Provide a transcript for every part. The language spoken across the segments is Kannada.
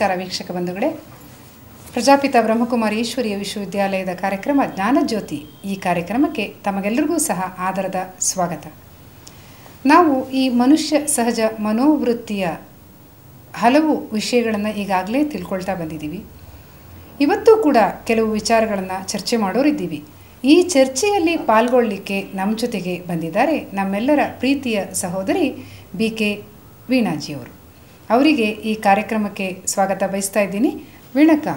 ನಮಸ್ಕಾರ ವೀಕ್ಷಕ ಬಂಧುಗಳೇ. ಪ್ರಜಾಪಿತ ಬ್ರಹ್ಮಕುಮಾರಿ ಈಶ್ವರೀಯ ವಿಶ್ವವಿದ್ಯಾಲಯದ ಕಾರ್ಯಕ್ರಮ ಜ್ಞಾನಜ್ಯೋತಿ ಈ ಕಾರ್ಯಕ್ರಮಕ್ಕೆ ತಮಗೆಲ್ಲರಿಗೂ ಸಹ ಆದರದ ಸ್ವಾಗತ. ನಾವು ಈ ಮನುಷ್ಯ ಸಹಜ ಮನೋವೃತ್ತಿಯ ಹಲವು ವಿಷಯಗಳನ್ನು ಈಗಾಗಲೇ ತಿಳ್ಕೊಳ್ತಾ ಬಂದಿದ್ದೀವಿ. ಇವತ್ತು ಕೂಡ ಕೆಲವು ವಿಚಾರಗಳನ್ನು ಚರ್ಚೆ ಮಾಡೋರಿದ್ದೀವಿ. ಈ ಚರ್ಚೆಯಲ್ಲಿ ಪಾಲ್ಗೊಳ್ಳಲಿಕ್ಕೆ ನಮ್ಮ ಜೊತೆಗೆ ಬಂದಿದ್ದಾರೆ ನಮ್ಮೆಲ್ಲರ ಪ್ರೀತಿಯ ಸಹೋದರಿ BK ವೀಣಾಜಿಯವರು. ಅವರಿಗೆ ಈ ಕಾರ್ಯಕ್ರಮಕ್ಕೆ ಸ್ವಾಗತ ಬಯಸ್ತಾ ಇದ್ದೀನಿ. ವೀಣಕ್ಕ,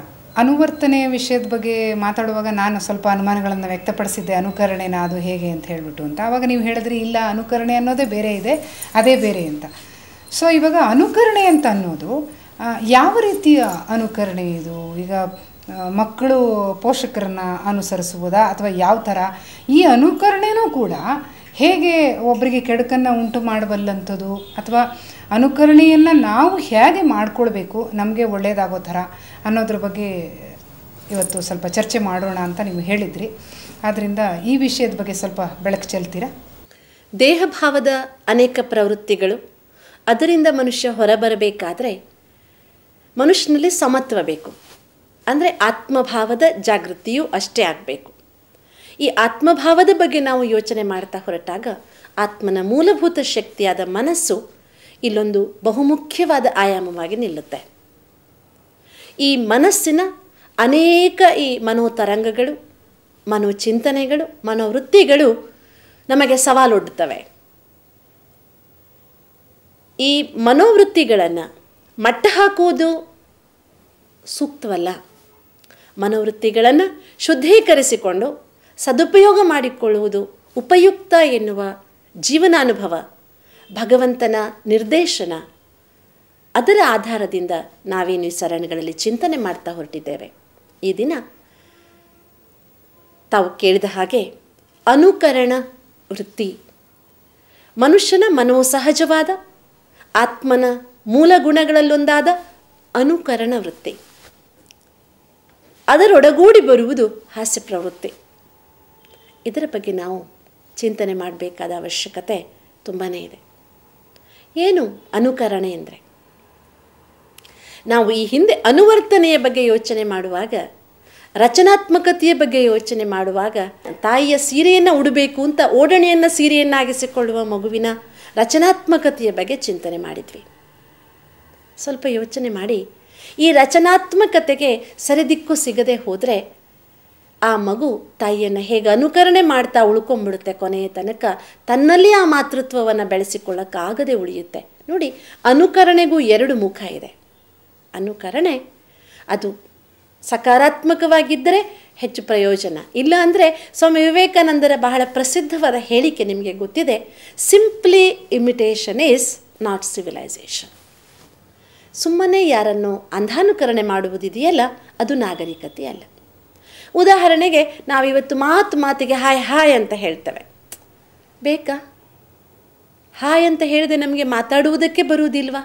ಅನುವರ್ತನೆಯ ವಿಷಯದ ಬಗ್ಗೆ ಮಾತಾಡುವಾಗ ನಾನು ಸ್ವಲ್ಪ ಅನುಮಾನಗಳನ್ನು ವ್ಯಕ್ತಪಡಿಸಿದ್ದೆ. ಅನುಕರಣೆನ ಅದು ಹೇಗೆ ಅಂತ ಹೇಳಿಬಿಟ್ಟು ಅಂತ. ಆವಾಗ ನೀವು ಹೇಳಿದ್ರಿ ಇಲ್ಲ, ಅನುಕರಣೆ ಅನ್ನೋದೇ ಬೇರೆ ಇದೆ, ಅದೇ ಬೇರೆ ಅಂತ. ಸೊ ಇವಾಗ ಅನುಕರಣೆ ಅಂತ ಅನ್ನೋದು ಯಾವ ರೀತಿಯ ಅನುಕರಣೆ ಇದು? ಈಗ ಮಕ್ಕಳು ಪೋಷಕರನ್ನು ಅನುಸರಿಸುವುದಾ ಅಥವಾ ಯಾವ ಥರ? ಈ ಅನುಕರಣೆನೂ ಕೂಡ ಹೇಗೆ ಒಬ್ಬರಿಗೆ ಕೆಡುಕನ್ನು ಉಂಟು ಮಾಡಬಲ್ಲಂಥದ್ದು, ಅಥವಾ ಅನುಕರಣೆಯನ್ನು ನಾವು ಹೇಗೆ ಮಾಡಿಕೊಳ್ಬೇಕು ನಮಗೆ ಒಳ್ಳೆಯದಾಗೋ ಥರ ಅನ್ನೋದ್ರ ಬಗ್ಗೆ ಇವತ್ತು ಸ್ವಲ್ಪ ಚರ್ಚೆ ಮಾಡೋಣ ಅಂತ ನೀವು ಹೇಳಿದ್ರಿ. ಆದ್ದರಿಂದ ಈ ವಿಷಯದ ಬಗ್ಗೆ ಸ್ವಲ್ಪ ಬೆಳಕು ಚೆಲ್ತೀರಾ? ದೇಹಭಾವದ ಅನೇಕ ಪ್ರವೃತ್ತಿಗಳು, ಅದರಿಂದ ಮನುಷ್ಯ ಹೊರಬರಬೇಕಾದ್ರೆ ಮನುಷ್ಯನಲ್ಲಿ ಸಮತ್ವ ಬೇಕು. ಅಂದರೆ ಆತ್ಮಭಾವದ ಜಾಗೃತಿಯೂ ಅಷ್ಟೇ ಆಗಬೇಕು. ಈ ಆತ್ಮಭಾವದ ಬಗ್ಗೆ ನಾವು ಯೋಚನೆ ಮಾಡ್ತಾ ಹೊರಟಾಗ ಆತ್ಮನ ಮೂಲಭೂತ ಶಕ್ತಿಯಾದ ಮನಸ್ಸು ಇಲ್ಲೊಂದು ಬಹುಮುಖ್ಯವಾದ ಆಯಾಮವಾಗಿ ನಿಲ್ಲುತ್ತೆ. ಈ ಮನಸ್ಸಿನ ಅನೇಕ ಈ ಮನೋತರಂಗಗಳು, ಮನೋಚಿಂತನೆಗಳು, ಮನೋವೃತ್ತಿಗಳು ನಮಗೆ ಸವಾಲೊಡ್ಡುತ್ತವೆ. ಈ ಮನೋವೃತ್ತಿಗಳನ್ನು ಮಟ್ಟ ಹಾಕುವುದು ಸೂಕ್ತವಲ್ಲ. ಮನೋವೃತ್ತಿಗಳನ್ನು ಶುದ್ಧೀಕರಿಸಿಕೊಂಡು ಸದುಪಯೋಗ ಮಾಡಿಕೊಳ್ಳುವುದು ಉಪಯುಕ್ತ ಎನ್ನುವ ಜೀವನಾನುಭವ, ಭಗವಂತನ ನಿರ್ದೇಶನ, ಅದರ ಆಧಾರದಿಂದ ನಾವೇನು ಈ ಸರಣಿಗಳಲ್ಲಿ ಚಿಂತನೆ ಮಾಡ್ತಾ ಹೊರಟಿದ್ದೇವೆ. ಈ ದಿನ ತಾವು ಕೇಳಿದ ಹಾಗೆ ಅನುಕರಣ ವೃತ್ತಿ ಮನುಷ್ಯನ ಮನೋಸಹಜವಾದ ಆತ್ಮನ ಮೂಲ ಗುಣಗಳಲ್ಲೊಂದಾದ ಅನುಕರಣ ವೃತ್ತಿ. ಅದರೊಡಗೂಡಿ ಬರುವುದು ಹಾಸ್ಯ ಪ್ರವೃತ್ತಿ. ಇದರ ಬಗ್ಗೆ ನಾವು ಚಿಂತನೆ ಮಾಡಬೇಕಾದ ಅವಶ್ಯಕತೆ ತುಂಬಾ ಇದೆ. ಏನು ಅನುಕರಣೆ ಅಂದರೆ? ನಾವು ಈ ಹಿಂದೆ ಅನುವರ್ತನೆಯ ಬಗ್ಗೆ ಯೋಚನೆ ಮಾಡುವಾಗ, ರಚನಾತ್ಮಕತೆಯ ಬಗ್ಗೆ ಯೋಚನೆ ಮಾಡುವಾಗ, ತಾಯಿಯ ಸೀರೆಯನ್ನು ಉಡಬೇಕು ಅಂತ ಓಡಣೆಯನ್ನು ಸೀರೆಯನ್ನಾಗಿಸಿಕೊಳ್ಳುವ ಮಗುವಿನ ರಚನಾತ್ಮಕತೆಯ ಬಗ್ಗೆ ಚಿಂತನೆ ಮಾಡಿದ್ವಿ. ಸ್ವಲ್ಪ ಯೋಚನೆ ಮಾಡಿ, ಈ ರಚನಾತ್ಮಕತೆಗೆ ಸರಿದಿಕ್ಕು ಸಿಗದೆ ಹೋದರೆ ಆ ಮಗು ತಾಯಿಯನ್ನು ಹೇಗೆ ಅನುಕರಣೆ ಮಾಡ್ತಾ ಉಳ್ಕೊಂಡ್ಬಿಡುತ್ತೆ. ಕೊನೆಯ ತನಕ ತನ್ನಲ್ಲಿ ಆ ಮಾತೃತ್ವವನ್ನು ಬೆಳೆಸಿಕೊಳ್ಳೋಕ್ಕಾಗದೆ ಉಳಿಯುತ್ತೆ. ನೋಡಿ, ಅನುಕರಣೆಗೂ ಎರಡು ಮುಖ ಇದೆ. ಅನುಕರಣೆ ಅದು ಸಕಾರಾತ್ಮಕವಾಗಿದ್ದರೆ ಹೆಚ್ಚು ಪ್ರಯೋಜನ. ಇಲ್ಲ ಅಂದರೆ ಸ್ವಾಮಿ ವಿವೇಕಾನಂದರ ಬಹಳ ಪ್ರಸಿದ್ಧವಾದ ಹೇಳಿಕೆ ನಿಮಗೆ ಗೊತ್ತಿದೆ, simply imitation is not civilisation. ಸುಮ್ಮನೆ ಯಾರನ್ನು ಅಂಧಾನುಕರಣೆ ಮಾಡುವುದಿದೆಯಲ್ಲ, ಅದು ನಾಗರಿಕತೆ ಅಲ್ಲ. ಉದಾಹರಣೆಗೆ ನಾವಿವತ್ತು ಮಾತಿಗೆ ಹಾಯ್ ಹಾಯ್ ಅಂತ ಹೇಳ್ತೇವೆ. ಬೇಕಾ? ಹಾಯ್ ಅಂತ ಹೇಳಿದೆ ನಮಗೆ ಮಾತಾಡುವುದಕ್ಕೆ ಬರುವುದಿಲ್ವಾ?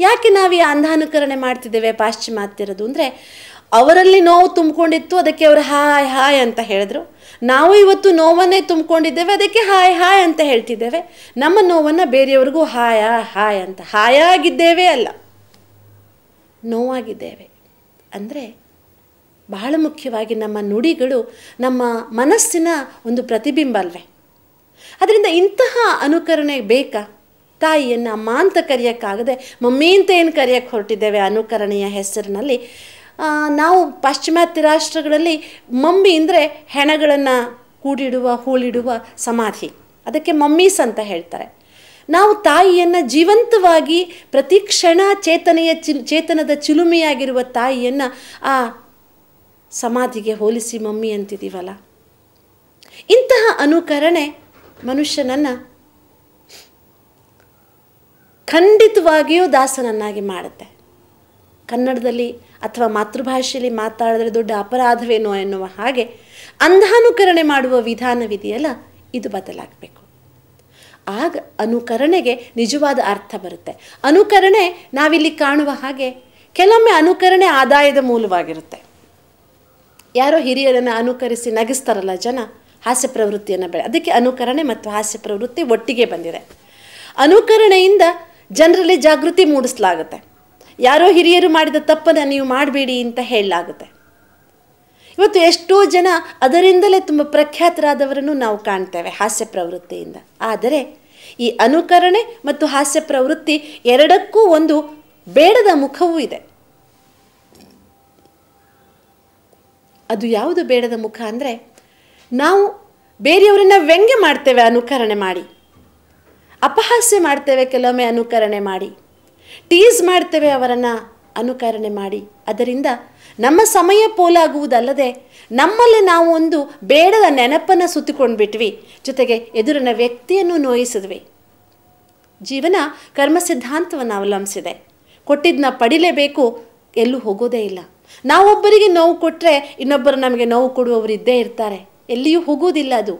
ಯಾಕೆ ನಾವು ಈ ಅಂಧಾನುಕರಣೆ ಮಾಡ್ತಿದ್ದೇವೆ ಪಾಶ್ಚಿಮಾತ್ಯರದು ಅಂದರೆ, ಅವರಲ್ಲಿ ನೋವು ತುಂಬಿಕೊಂಡಿತ್ತು, ಅದಕ್ಕೆ ಅವರು ಹಾಯ್ ಹಾಯ್ ಅಂತ ಹೇಳಿದ್ರು. ನಾವು ಇವತ್ತು ನೋವನ್ನೇ ತುಂಬಿಕೊಂಡಿದ್ದೇವೆ, ಅದಕ್ಕೆ ಹಾಯ್ ಹಾಯ್ ಅಂತ ಹೇಳ್ತಿದ್ದೇವೆ. ನಮ್ಮ ನೋವನ್ನು ಬೇರೆಯವ್ರಿಗೂ ಹಾಯ ಹಾಯ್ ಅಂತ. ಹಾಯಾಗಿದ್ದೇವೆ ಅಲ್ಲ, ನೋವಾಗಿದ್ದೇವೆ. ಅಂದರೆ ಬಹಳ ಮುಖ್ಯವಾಗಿ ನಮ್ಮ ನುಡಿಗಳು ನಮ್ಮ ಮನಸ್ಸಿನ ಒಂದು ಪ್ರತಿಬಿಂಬ ಅಲ್ವೇ? ಅದರಿಂದ ಇಂತಹ ಅನುಕರಣೆ ಬೇಕಾ? ತಾಯಿಯನ್ನು ಅಮ್ಮ ಅಂತ ಕರೆಯೋಕ್ಕಾಗದೆ ಮಮ್ಮಿ ಅಂತ ಏನು ಕರೆಯೋಕ್ಕೆ ಹೊರಟಿದ್ದೇವೆ ಅನುಕರಣೆಯ ಹೆಸರಿನಲ್ಲಿ. ನಾವು ಪಾಶ್ಚಿಮಾತ್ಯ ರಾಷ್ಟ್ರಗಳಲ್ಲಿ ಮಮ್ಮಿ ಅಂದರೆ ಹೆಣಗಳನ್ನು ಕೂಡಿಡುವ ಹೂಳಿಡುವ ಸಮಾಧಿ, ಅದಕ್ಕೆ ಮಮ್ಮೀಸ್ ಅಂತ ಹೇಳ್ತಾರೆ. ನಾವು ತಾಯಿಯನ್ನು ಜೀವಂತವಾಗಿ ಪ್ರತಿ ಕ್ಷಣ ಚೇತನದ ಚಿಲುಮೆಯಾಗಿರುವ ತಾಯಿಯನ್ನು ಆ ಸಮಾಧಿಗೆ ಹೋಲಿಸಿ ಮಮ್ಮಿ ಅಂತಿದ್ದೀವಲ್ಲ. ಇಂತಹ ಅನುಕರಣೆ ಮನುಷ್ಯನನ್ನು ಖಂಡಿತವಾಗಿಯೂ ದಾಸನನ್ನಾಗಿ ಮಾಡುತ್ತೆ. ಕನ್ನಡದಲ್ಲಿ ಅಥವಾ ಮಾತೃಭಾಷೆಯಲ್ಲಿ ಮಾತಾಡಿದ್ರೆ ದೊಡ್ಡ ಅಪರಾಧವೇನೋ ಎನ್ನುವ ಹಾಗೆ ಅಂಧಾನುಕರಣೆ ಮಾಡುವ ವಿಧಾನವಿದೆಯಲ್ಲ, ಇದು ಬದಲಾಗಬೇಕು. ಆಗ ಅನುಕರಣೆಗೆ ನಿಜವಾದ ಅರ್ಥ ಬರುತ್ತೆ. ಅನುಕರಣೆ ನಾವಿಲ್ಲಿ ಕಾಣುವ ಹಾಗೆ ಕೆಲವೊಮ್ಮೆ ಅನುಕರಣೆ ಆದಾಯದ ಮೂಲವಾಗಿರುತ್ತೆ. ಯಾರೋ ಹಿರಿಯರನ್ನು ಅನುಕರಿಸಿ ನಗಿಸ್ತಾರಲ್ಲ ಜನ, ಹಾಸ್ಯ ಪ್ರವೃತ್ತಿಯನ್ನು ಅದಕ್ಕೆ ಅನುಕರಣೆ ಮತ್ತು ಹಾಸ್ಯ ಪ್ರವೃತ್ತಿ ಒಟ್ಟಿಗೆ ಬಂದಿದೆ. ಅನುಕರಣೆಯಿಂದ ಜನರಲ್ಲಿ ಜಾಗೃತಿ ಮೂಡಿಸಲಾಗುತ್ತೆ. ಯಾರೋ ಹಿರಿಯರು ಮಾಡಿದ ತಪ್ಪನ್ನು ನೀವು ಮಾಡಬೇಡಿ ಅಂತ ಹೇಳಲಾಗುತ್ತೆ. ಇವತ್ತು ಎಷ್ಟೋ ಜನ ಅದರಿಂದಲೇ ತುಂಬ ಪ್ರಖ್ಯಾತರಾದವರನ್ನು ನಾವು ಕಾಣ್ತೇವೆ ಹಾಸ್ಯ ಪ್ರವೃತ್ತಿಯಿಂದ. ಆದರೆ ಈ ಅನುಕರಣೆ ಮತ್ತು ಹಾಸ್ಯ ಪ್ರವೃತ್ತಿ ಎರಡಕ್ಕೂ ಒಂದು ಬೇಡದ ಮುಖವೂ ಇದೆ. ಅದು ಯಾವುದು ಬೇಡದ ಮುಖ ಅಂದರೆ, ನಾವು ಬೇರೆಯವರನ್ನ ವ್ಯಂಗ್ಯ ಮಾಡ್ತೇವೆ ಅನುಕರಣೆ ಮಾಡಿ, ಅಪಹಾಸ್ಯ ಮಾಡ್ತೇವೆ ಕೆಲವೊಮ್ಮೆ ಅನುಕರಣೆ ಮಾಡಿ, ಟೀಸ್ ಮಾಡ್ತೇವೆ ಅವರನ್ನು ಅನುಕರಣೆ ಮಾಡಿ. ಅದರಿಂದ ನಮ್ಮ ಸಮಯ ಪೋಲಾಗುವುದಲ್ಲದೆ ನಮ್ಮಲ್ಲಿ ನಾವು ಒಂದು ಬೇಡದ ನೆನಪನ್ನು ಸುತ್ತಿಕೊಂಡ್ಬಿಟ್ವಿ, ಜೊತೆಗೆ ಎದುರಿನ ವ್ಯಕ್ತಿಯನ್ನು ನೋಯಿಸಿದ್ವಿ. ಜೀವನ ಕರ್ಮ ಸಿದ್ಧಾಂತವನ್ನು ಅವಲಂಬಿಸಿದೆ. ಕೊಟ್ಟಿದ್ದನ್ನ ಪಡಿಲೇಬೇಕು, ಎಲ್ಲೂ ಹೋಗೋದೇ ಇಲ್ಲ. ನಾವೊಬ್ಬರಿಗೆ ನೋವು ಕೊಟ್ಟರೆ ಇನ್ನೊಬ್ಬರು ನಮಗೆ ನೋವು ಕೊಡುವವರು ಇದ್ದೇ ಇರ್ತಾರೆ, ಎಲ್ಲಿಯೂ ಹೋಗೋದಿಲ್ಲ. ಅದು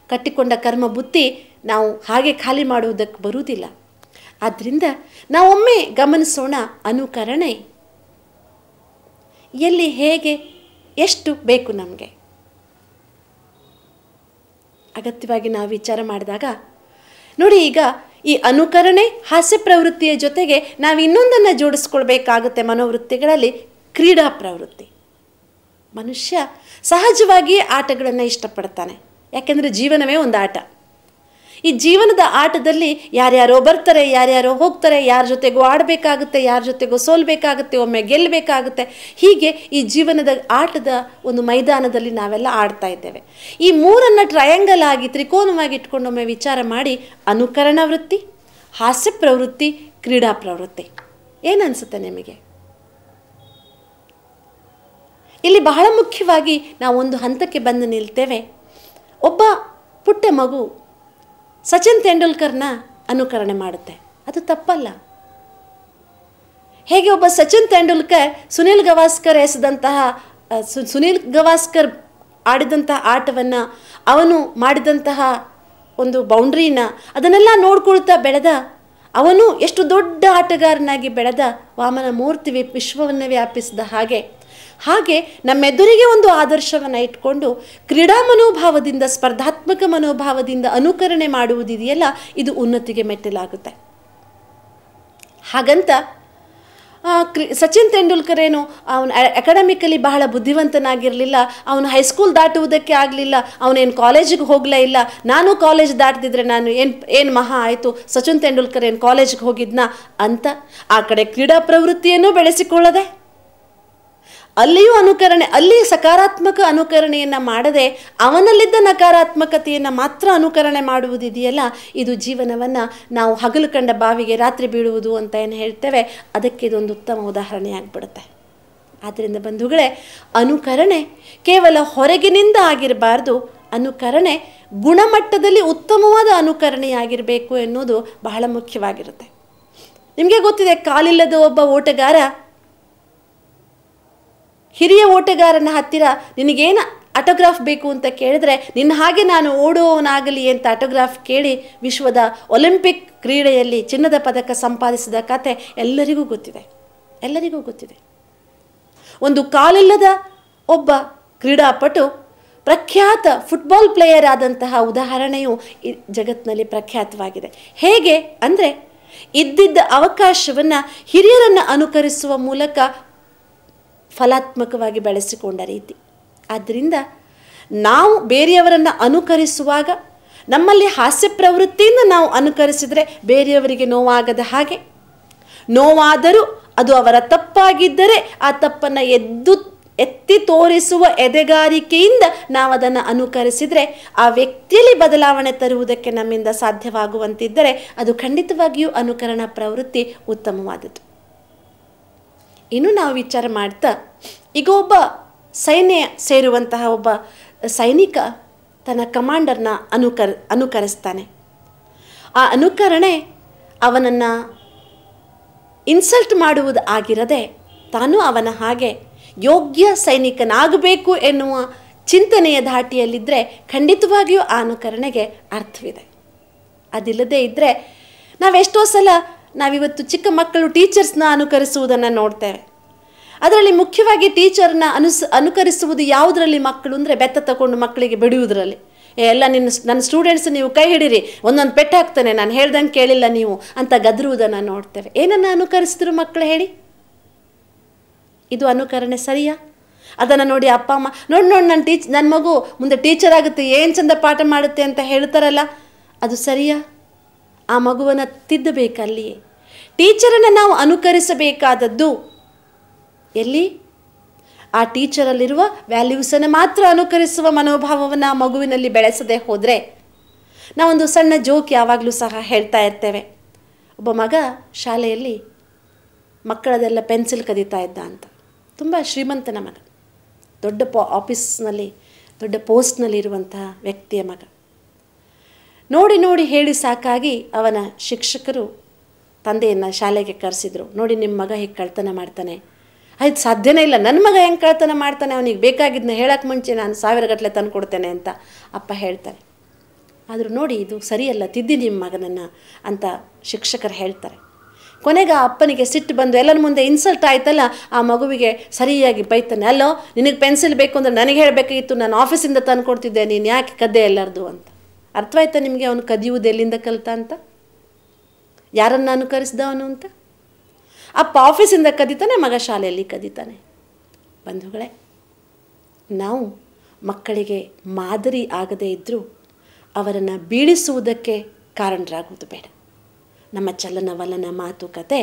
ಕಟ್ಟಿಕೊಂಡ ಕರ್ಮ ಬುತ್ತಿ ನಾವು ಹಾಗೆ ಖಾಲಿ ಮಾಡುವುದಕ್ಕೆ ಬರುವುದಿಲ್ಲ. ಆದ್ದರಿಂದ ನಾವೊಮ್ಮೆ ಗಮನಿಸೋಣ, ಅನುಕರಣೆ ಎಲ್ಲಿ, ಹೇಗೆ, ಎಷ್ಟು ಬೇಕು ನಮಗೆ. ಅಗತ್ಯವಾಗಿ ನಾವು ವಿಚಾರ ಮಾಡಿದಾಗ ನೋಡಿ, ಈಗ ಈ ಅನುಕರಣೆ ಹಾಸ್ಯ ಪ್ರವೃತ್ತಿಯ ಜೊತೆಗೆ ನಾವು ಇನ್ನೊಂದನ್ನು ಜೋಡಿಸ್ಕೊಳ್ಬೇಕಾಗುತ್ತೆ ಮನೋವೃತ್ತಿಗಳಲ್ಲಿ, ಕ್ರೀಡಾ ಪ್ರವೃತ್ತಿ. ಮನುಷ್ಯ ಸಹಜವಾಗಿಯೇ ಆಟಗಳನ್ನು ಇಷ್ಟಪಡ್ತಾನೆ, ಯಾಕೆಂದರೆ ಜೀವನವೇ ಒಂದು ಆಟ. ಈ ಜೀವನದ ಆಟದಲ್ಲಿ ಯಾರ್ಯಾರೋ ಬರ್ತಾರೆ, ಯಾರ್ಯಾರೋ ಹೋಗ್ತಾರೆ, ಯಾರ ಜೊತೆಗೋ ಆಡಬೇಕಾಗುತ್ತೆ, ಯಾರ ಜೊತೆಗೋ ಸೋಲ್ಬೇಕಾಗುತ್ತೆ, ಒಮ್ಮೆ ಗೆಲ್ಲಬೇಕಾಗುತ್ತೆ. ಹೀಗೆ ಈ ಜೀವನದ ಆಟದ ಒಂದು ಮೈದಾನದಲ್ಲಿ ನಾವೆಲ್ಲ ಆಡ್ತಾ ಇದ್ದೇವೆ. ಈ ಮೂರನ್ನು ಟ್ರಯಾಂಗಲ್ ಆಗಿ ತ್ರಿಕೋನವಾಗಿ ಇಟ್ಕೊಂಡೊಮ್ಮೆ ವಿಚಾರ ಮಾಡಿ, ಅನುಕರಣ ವೃತ್ತಿ, ಹಾಸ್ಯ ಪ್ರವೃತ್ತಿ, ಕ್ರೀಡಾ ಪ್ರವೃತ್ತಿ, ಏನನ್ಸುತ್ತೆ ನಿಮಗೆ? ಇಲ್ಲಿ ಬಹಳ ಮುಖ್ಯವಾಗಿ ನಾವು ಒಂದು ಹಂತಕ್ಕೆ ಬಂದು ನಿಲ್ತೇವೆ. ಒಬ್ಬ ಪುಟ್ಟ ಮಗು ಸಚಿನ್ ತೆಂಡೂಲ್ಕರ್ನ ಅನುಕರಣೆ ಮಾಡುತ್ತೆ, ಅದು ತಪ್ಪಲ್ಲ. ಹೇಗೆ ಒಬ್ಬ ಸಚಿನ್ ತೆಂಡೂಲ್ಕರ್ ಸುನಿಲ್ ಗವಾಸ್ಕರ್ ಆಡಿದಂತಹ ಆಟವನ್ನು, ಅವನು ಮಾಡಿದಂತಹ ಒಂದು ಬೌಂಡ್ರಿನ ಅದನ್ನೆಲ್ಲ ನೋಡ್ಕೊಳ್ತಾ ಬೆಳೆದ, ಅವನು ಎಷ್ಟು ದೊಡ್ಡ ಆಟಗಾರನಾಗಿ ಬೆಳೆದ, ವಾಮನ ಮೂರ್ತಿ ವಿಶ್ವವನ್ನು ವ್ಯಾಪಿಸಿದ ಹಾಗೆ ನಮ್ಮೆದುರಿಗೆ ಒಂದು ಆದರ್ಶವನ್ನು ಇಟ್ಕೊಂಡು ಕ್ರೀಡಾ ಮನೋಭಾವದಿಂದ, ಸ್ಪರ್ಧಾತ್ಮಕ ಮನೋಭಾವದಿಂದ ಅನುಕರಣೆ ಮಾಡುವುದಿದೆಯಲ್ಲ, ಇದು ಉನ್ನತಿಗೆ ಮೆಟ್ಟಿಲಾಗುತ್ತೆ. ಹಾಗಂತ ಸಚಿನ್ ತೆಂಡೂಲ್ಕರ್ ಏನು ಅವನು ಅಕಾಡೆಮಿಕಲಿ ಬಹಳ ಬುದ್ಧಿವಂತನಾಗಿರಲಿಲ್ಲ, ಅವನು ಹೈಸ್ಕೂಲ್ ದಾಟುವುದಕ್ಕೆ ಆಗಲಿಲ್ಲ, ಅವನೇನು ಕಾಲೇಜಿಗೆ ಹೋಗಲೇ ಇಲ್ಲ, ನಾನು ಕಾಲೇಜ್ ದಾಟ್ತಿದ್ರೆ ನಾನು ಏನು ಮಹಾ ಆಯಿತು, ಸಚಿನ್ ತೆಂಡೂಲ್ಕರ್ ಏನು ಕಾಲೇಜಿಗೆ ಹೋಗಿದ್ನಾ ಅಂತ ಆ ಕಡೆ ಕ್ರೀಡಾ ಪ್ರವೃತ್ತಿಯನ್ನು ಬೆಳೆಸಿಕೊಳ್ಳದೆ, ಅಲ್ಲಿಯೂ ಅನುಕರಣೆ, ಅಲ್ಲಿ ಸಕಾರಾತ್ಮಕ ಅನುಕರಣೆಯನ್ನು ಮಾಡದೆ ಅವನಲ್ಲಿದ್ದ ನಕಾರಾತ್ಮಕತೆಯನ್ನು ಮಾತ್ರ ಅನುಕರಣೆ ಮಾಡುವುದಿದೆಯಲ್ಲ, ಇದು ಜೀವನವನ್ನು ನಾವು ಹಗಲು ಕಂಡ ಬಾವಿಗೆ ರಾತ್ರಿ ಬೀಳುವುದು ಅಂತ ಏನು ಹೇಳ್ತೇವೆ, ಅದಕ್ಕೆ ಇದೊಂದು ಉತ್ತಮ ಉದಾಹರಣೆ ಆಗಿಬಿಡುತ್ತೆ. ಆದ್ದರಿಂದ ಬಂಧುಗಳೇ, ಅನುಕರಣೆ ಕೇವಲ ಹೊರಗಿನಿಂದ ಆಗಿರಬಾರ್ದು, ಅನುಕರಣೆ ಗುಣಮಟ್ಟದಲ್ಲಿ ಉತ್ತಮವಾದ ಅನುಕರಣೆಯಾಗಿರಬೇಕು ಎನ್ನುವುದು ಬಹಳ ಮುಖ್ಯವಾಗಿರುತ್ತೆ. ನಿಮಗೆ ಗೊತ್ತಿದೆ, ಕಾಲಿಲ್ಲದ ಒಬ್ಬ ಓಟಗಾರ ಹಿರಿಯ ಓಟಗಾರನ ಹತ್ತಿರ ನಿನಗೇನು ಆಟೋಗ್ರಾಫ್ ಬೇಕು ಅಂತ ಕೇಳಿದ್ರೆ, ನಿನ್ನ ಹಾಗೆ ನಾನು ಓಡುವವನಾಗಲಿ ಅಂತ ಆಟೋಗ್ರಾಫ್ ಕೇಳಿ ವಿಶ್ವದ ಒಲಿಂಪಿಕ್ ಕ್ರೀಡೆಯಲ್ಲಿ ಚಿನ್ನದ ಪದಕ ಸಂಪಾದಿಸಿದ ಕತೆ ಎಲ್ಲರಿಗೂ ಗೊತ್ತಿದೆ. ಒಂದು ಕಾಲಿಲ್ಲದ ಒಬ್ಬ ಕ್ರೀಡಾಪಟು ಪ್ರಖ್ಯಾತ ಫುಟ್ಬಾಲ್ ಪ್ಲೇಯರ್ ಆದಂತಹ ಉದಾಹರಣೆಯು ಜಗತ್ತಿನಲ್ಲಿ ಪ್ರಖ್ಯಾತವಾಗಿದೆ. ಹೇಗೆ ಅಂದರೆ, ಇದ್ದಿದ್ದ ಅವಕಾಶವನ್ನು ಹಿರಿಯರನ್ನು ಅನುಕರಿಸುವ ಮೂಲಕ ಫಲಾತ್ಮಕವಾಗಿ ಬೆಳೆಸಿಕೊಂಡ ರೀತಿ. ಆದ್ದರಿಂದ ನಾವು ಬೇರೆಯವರನ್ನು ಅನುಕರಿಸುವಾಗ ನಮ್ಮಲ್ಲಿ ಹಾಸ್ಯ ಪ್ರವೃತ್ತಿಯಿಂದ ನಾವು ಅನುಕರಿಸಿದರೆ ಬೇರೆಯವರಿಗೆ ನೋವಾಗದ ಹಾಗೆ, ನೋವಾದರೂ ಅದು ಅವರ ತಪ್ಪಾಗಿದ್ದರೆ ಆ ತಪ್ಪನ್ನು ಎತ್ತಿ ತೋರಿಸುವ ಎದೆಗಾರಿಕೆಯಿಂದ ನಾವು ಅದನ್ನು ಅನುಕರಿಸಿದರೆ ಆ ವ್ಯಕ್ತಿಯಲ್ಲಿ ಬದಲಾವಣೆ ತರುವುದಕ್ಕೆ ನಮ್ಮಿಂದ ಸಾಧ್ಯವಾಗುವಂತಿದ್ದರೆ ಅದು ಖಂಡಿತವಾಗಿಯೂ ಅನುಕರಣ ಪ್ರವೃತ್ತಿ ಉತ್ತಮವಾದದ್ದು. ಇನ್ನು ನಾವು ವಿಚಾರ ಮಾಡ್ತಾ, ಈಗ ಒಬ್ಬ ಸೈನ್ಯ ಸೇರುವಂತಹ ಒಬ್ಬ ಸೈನಿಕ ತನ್ನ ಕಮಾಂಡರ್ನ ಅನುಕರಿಸ್ತಾನೆ. ಆ ಅನುಕರಣೆ ಅವನನ್ನು ಇನ್ಸಲ್ಟ್ ಮಾಡುವುದು ಆಗಿರದೆ, ತಾನು ಅವನ ಹಾಗೆ ಯೋಗ್ಯ ಸೈನಿಕನಾಗಬೇಕು ಎನ್ನುವ ಚಿಂತನೆಯ ಧಾಟಿಯಲ್ಲಿದ್ದರೆ ಖಂಡಿತವಾಗಿಯೂ ಆ ಅನುಕರಣೆಗೆ ಅರ್ಥವಿದೆ. ಅದಿಲ್ಲದೆ ಇದ್ದರೆ ನಾವೆಷ್ಟೋ ಸಲ ನಾವಿವತ್ತು ಚಿಕ್ಕ ಮಕ್ಕಳು ಟೀಚರ್ಸ್ನ ಅನುಕರಿಸುವುದನ್ನು ನೋಡ್ತೇವೆ. ಅದರಲ್ಲಿ ಮುಖ್ಯವಾಗಿ ಟೀಚರ್ನ ಅನುಕರಿಸುವುದು ಯಾವುದರಲ್ಲಿ ಮಕ್ಕಳು ಅಂದರೆ, ಬೆತ್ತ ತಗೊಂಡು ಮಕ್ಕಳಿಗೆ ಬಿಡುವುದರಲ್ಲಿ. ಎಲ್ಲ ನನ್ನ ಸ್ಟೂಡೆಂಟ್ಸ್ ನೀವು ಕೈ ಹಿಡೀರಿ, ಒಂದೊಂದು ಪೆಟ್ಟು ಹಾಕ್ತಾನೆ, ನಾನು ಹೇಳ್ದಂಗೆ ಕೇಳಿಲ್ಲ ನೀವು ಅಂತ ಗದರುವುದನ್ನು ನೋಡ್ತೇವೆ. ಏನನ್ನು ಅನುಕರಿಸಿದ್ರು ಮಕ್ಕಳು ಹೇಳಿ? ಇದು ಅನುಕರಣೆ ಸರಿಯಾ? ಅದನ್ನು ನೋಡಿ ಅಪ್ಪ ಅಮ್ಮ ನೋಡಿ ನನ್ನ ಮಗು ಮುಂದೆ ಟೀಚರ್ ಆಗುತ್ತೆ, ಏನು ಚಂದ ಪಾಠ ಮಾಡುತ್ತೆ ಅಂತ ಹೇಳ್ತಾರಲ್ಲ, ಅದು ಸರಿಯಾ? ಆ ಮಗುವನ್ನು ತಿದ್ದಬೇಕಲ್ಲಿಯೇ. ಟೀಚರನ್ನು ನಾವು ಅನುಕರಿಸಬೇಕಾದದ್ದು ಎಲ್ಲಿ? ಆ ಟೀಚರಲ್ಲಿರುವ ವ್ಯಾಲ್ಯೂಸನ್ನು ಮಾತ್ರ ಅನುಕರಿಸುವ ಮನೋಭಾವವನ್ನು ಆ ಮಗುವಿನಲ್ಲಿ ಬೆಳೆಸದೆ ಹೋದರೆ, ನಾವೊಂದು ಸಣ್ಣ ಜೋಕ್ ಯಾವಾಗಲೂ ಸಹ ಹೇಳ್ತಾ ಇರ್ತೇವೆ. ಒಬ್ಬ ಮಗ ಶಾಲೆಯಲ್ಲಿ ಮಕ್ಕಳದೆಲ್ಲ ಪೆನ್ಸಿಲ್ ಕದೀತಾ ಇದ್ದ ಅಂತ. ತುಂಬ ಶ್ರೀಮಂತನ ಮಗ, ದೊಡ್ಡ ಆಫೀಸ್ನಲ್ಲಿ ದೊಡ್ಡ ಪೋಸ್ಟ್ನಲ್ಲಿರುವಂತಹ ವ್ಯಕ್ತಿಯ ಮಗ. ನೋಡಿ ಹೇಳಿ ಸಾಕಾಗಿ ಅವನ ಶಿಕ್ಷಕರು ತಂದೆಯನ್ನು ಶಾಲೆಗೆ ಕರೆಸಿದ್ರು. ನೋಡಿ, ನಿಮ್ಮ ಮಗ ಹೀಗೆ ಕಳ್ತನ ಮಾಡ್ತಾನೆ, ಆಯ್ತು ಸಾಧ್ಯನೇ ಇಲ್ಲ, ನನ್ನ ಮಗ ಹೆಂಗೆ ಕಳ್ತನ ಮಾಡ್ತಾನೆ, ಅವನಿಗೆ ಬೇಕಾಗಿದ್ದನ್ನ ಹೇಳೋಕ್ಕೆ ಮುಂಚೆ ನಾನು 1000 ಗಟ್ಟಲೆ ತಂದು ಕೊಡ್ತೇನೆ ಅಂತ ಅಪ್ಪ ಹೇಳ್ತಾರೆ. ಆದರೂ ನೋಡಿ, ಇದು ಸರಿಯಲ್ಲ, ತಿದ್ದಿ ನಿಮ್ಮ ಮಗನನ್ನು ಅಂತ ಶಿಕ್ಷಕರು ಹೇಳ್ತಾರೆ. ಕೊನೆಗೆ ಆ ಅಪ್ಪನಿಗೆ ಸಿಟ್ಟು ಬಂದು ಎಲ್ಲರ ಮುಂದೆ ಇನ್ಸಲ್ಟ್ ಆಯ್ತಲ್ಲ, ಆ ಮಗುವಿಗೆ ಸರಿಯಾಗಿ ಬೈತಾನೆ. ಅಲ್ಲೋ, ನಿನಗೆ ಪೆನ್ಸಿಲ್ ಬೇಕು ಅಂದರೆ ನನಗೆ ಹೇಳಬೇಕಾಗಿತ್ತು, ನಾನು ಆಫೀಸಿಂದ ತಂದು ಕೊಡ್ತಿದ್ದೆ, ನೀನು ಯಾಕೆ ಕದ್ದೆ ಎಲ್ಲರದು ಅಂತ. ಅರ್ಥವಾಯ್ತಾ ನಿಮಗೆ ಅವನು ಕದಿಯುವುದು ಎಲ್ಲಿಂದ ಕಲಿತ ಅಂತ, ಯಾರನ್ನು ಅನುಕರಿಸಿದ ಅವನು ಅಂತ? ಅಪ್ಪ ಆಫೀಸಿಂದ ಕದೀತಾನೆ, ಮಗ ಶಾಲೆಯಲ್ಲಿ ಕದೀತಾನೆ. ಬಂಧುಗಳೇ, ನಾವು ಮಕ್ಕಳಿಗೆ ಮಾದರಿ ಆಗದೇ ಇದ್ದರೂ ಅವರನ್ನು ಬೀಳಿಸುವುದಕ್ಕೆ ಕಾರಣರಾಗುವುದು ಬೇಡ. ನಮ್ಮ ಚಲನವಲನ ಮಾತುಕತೆ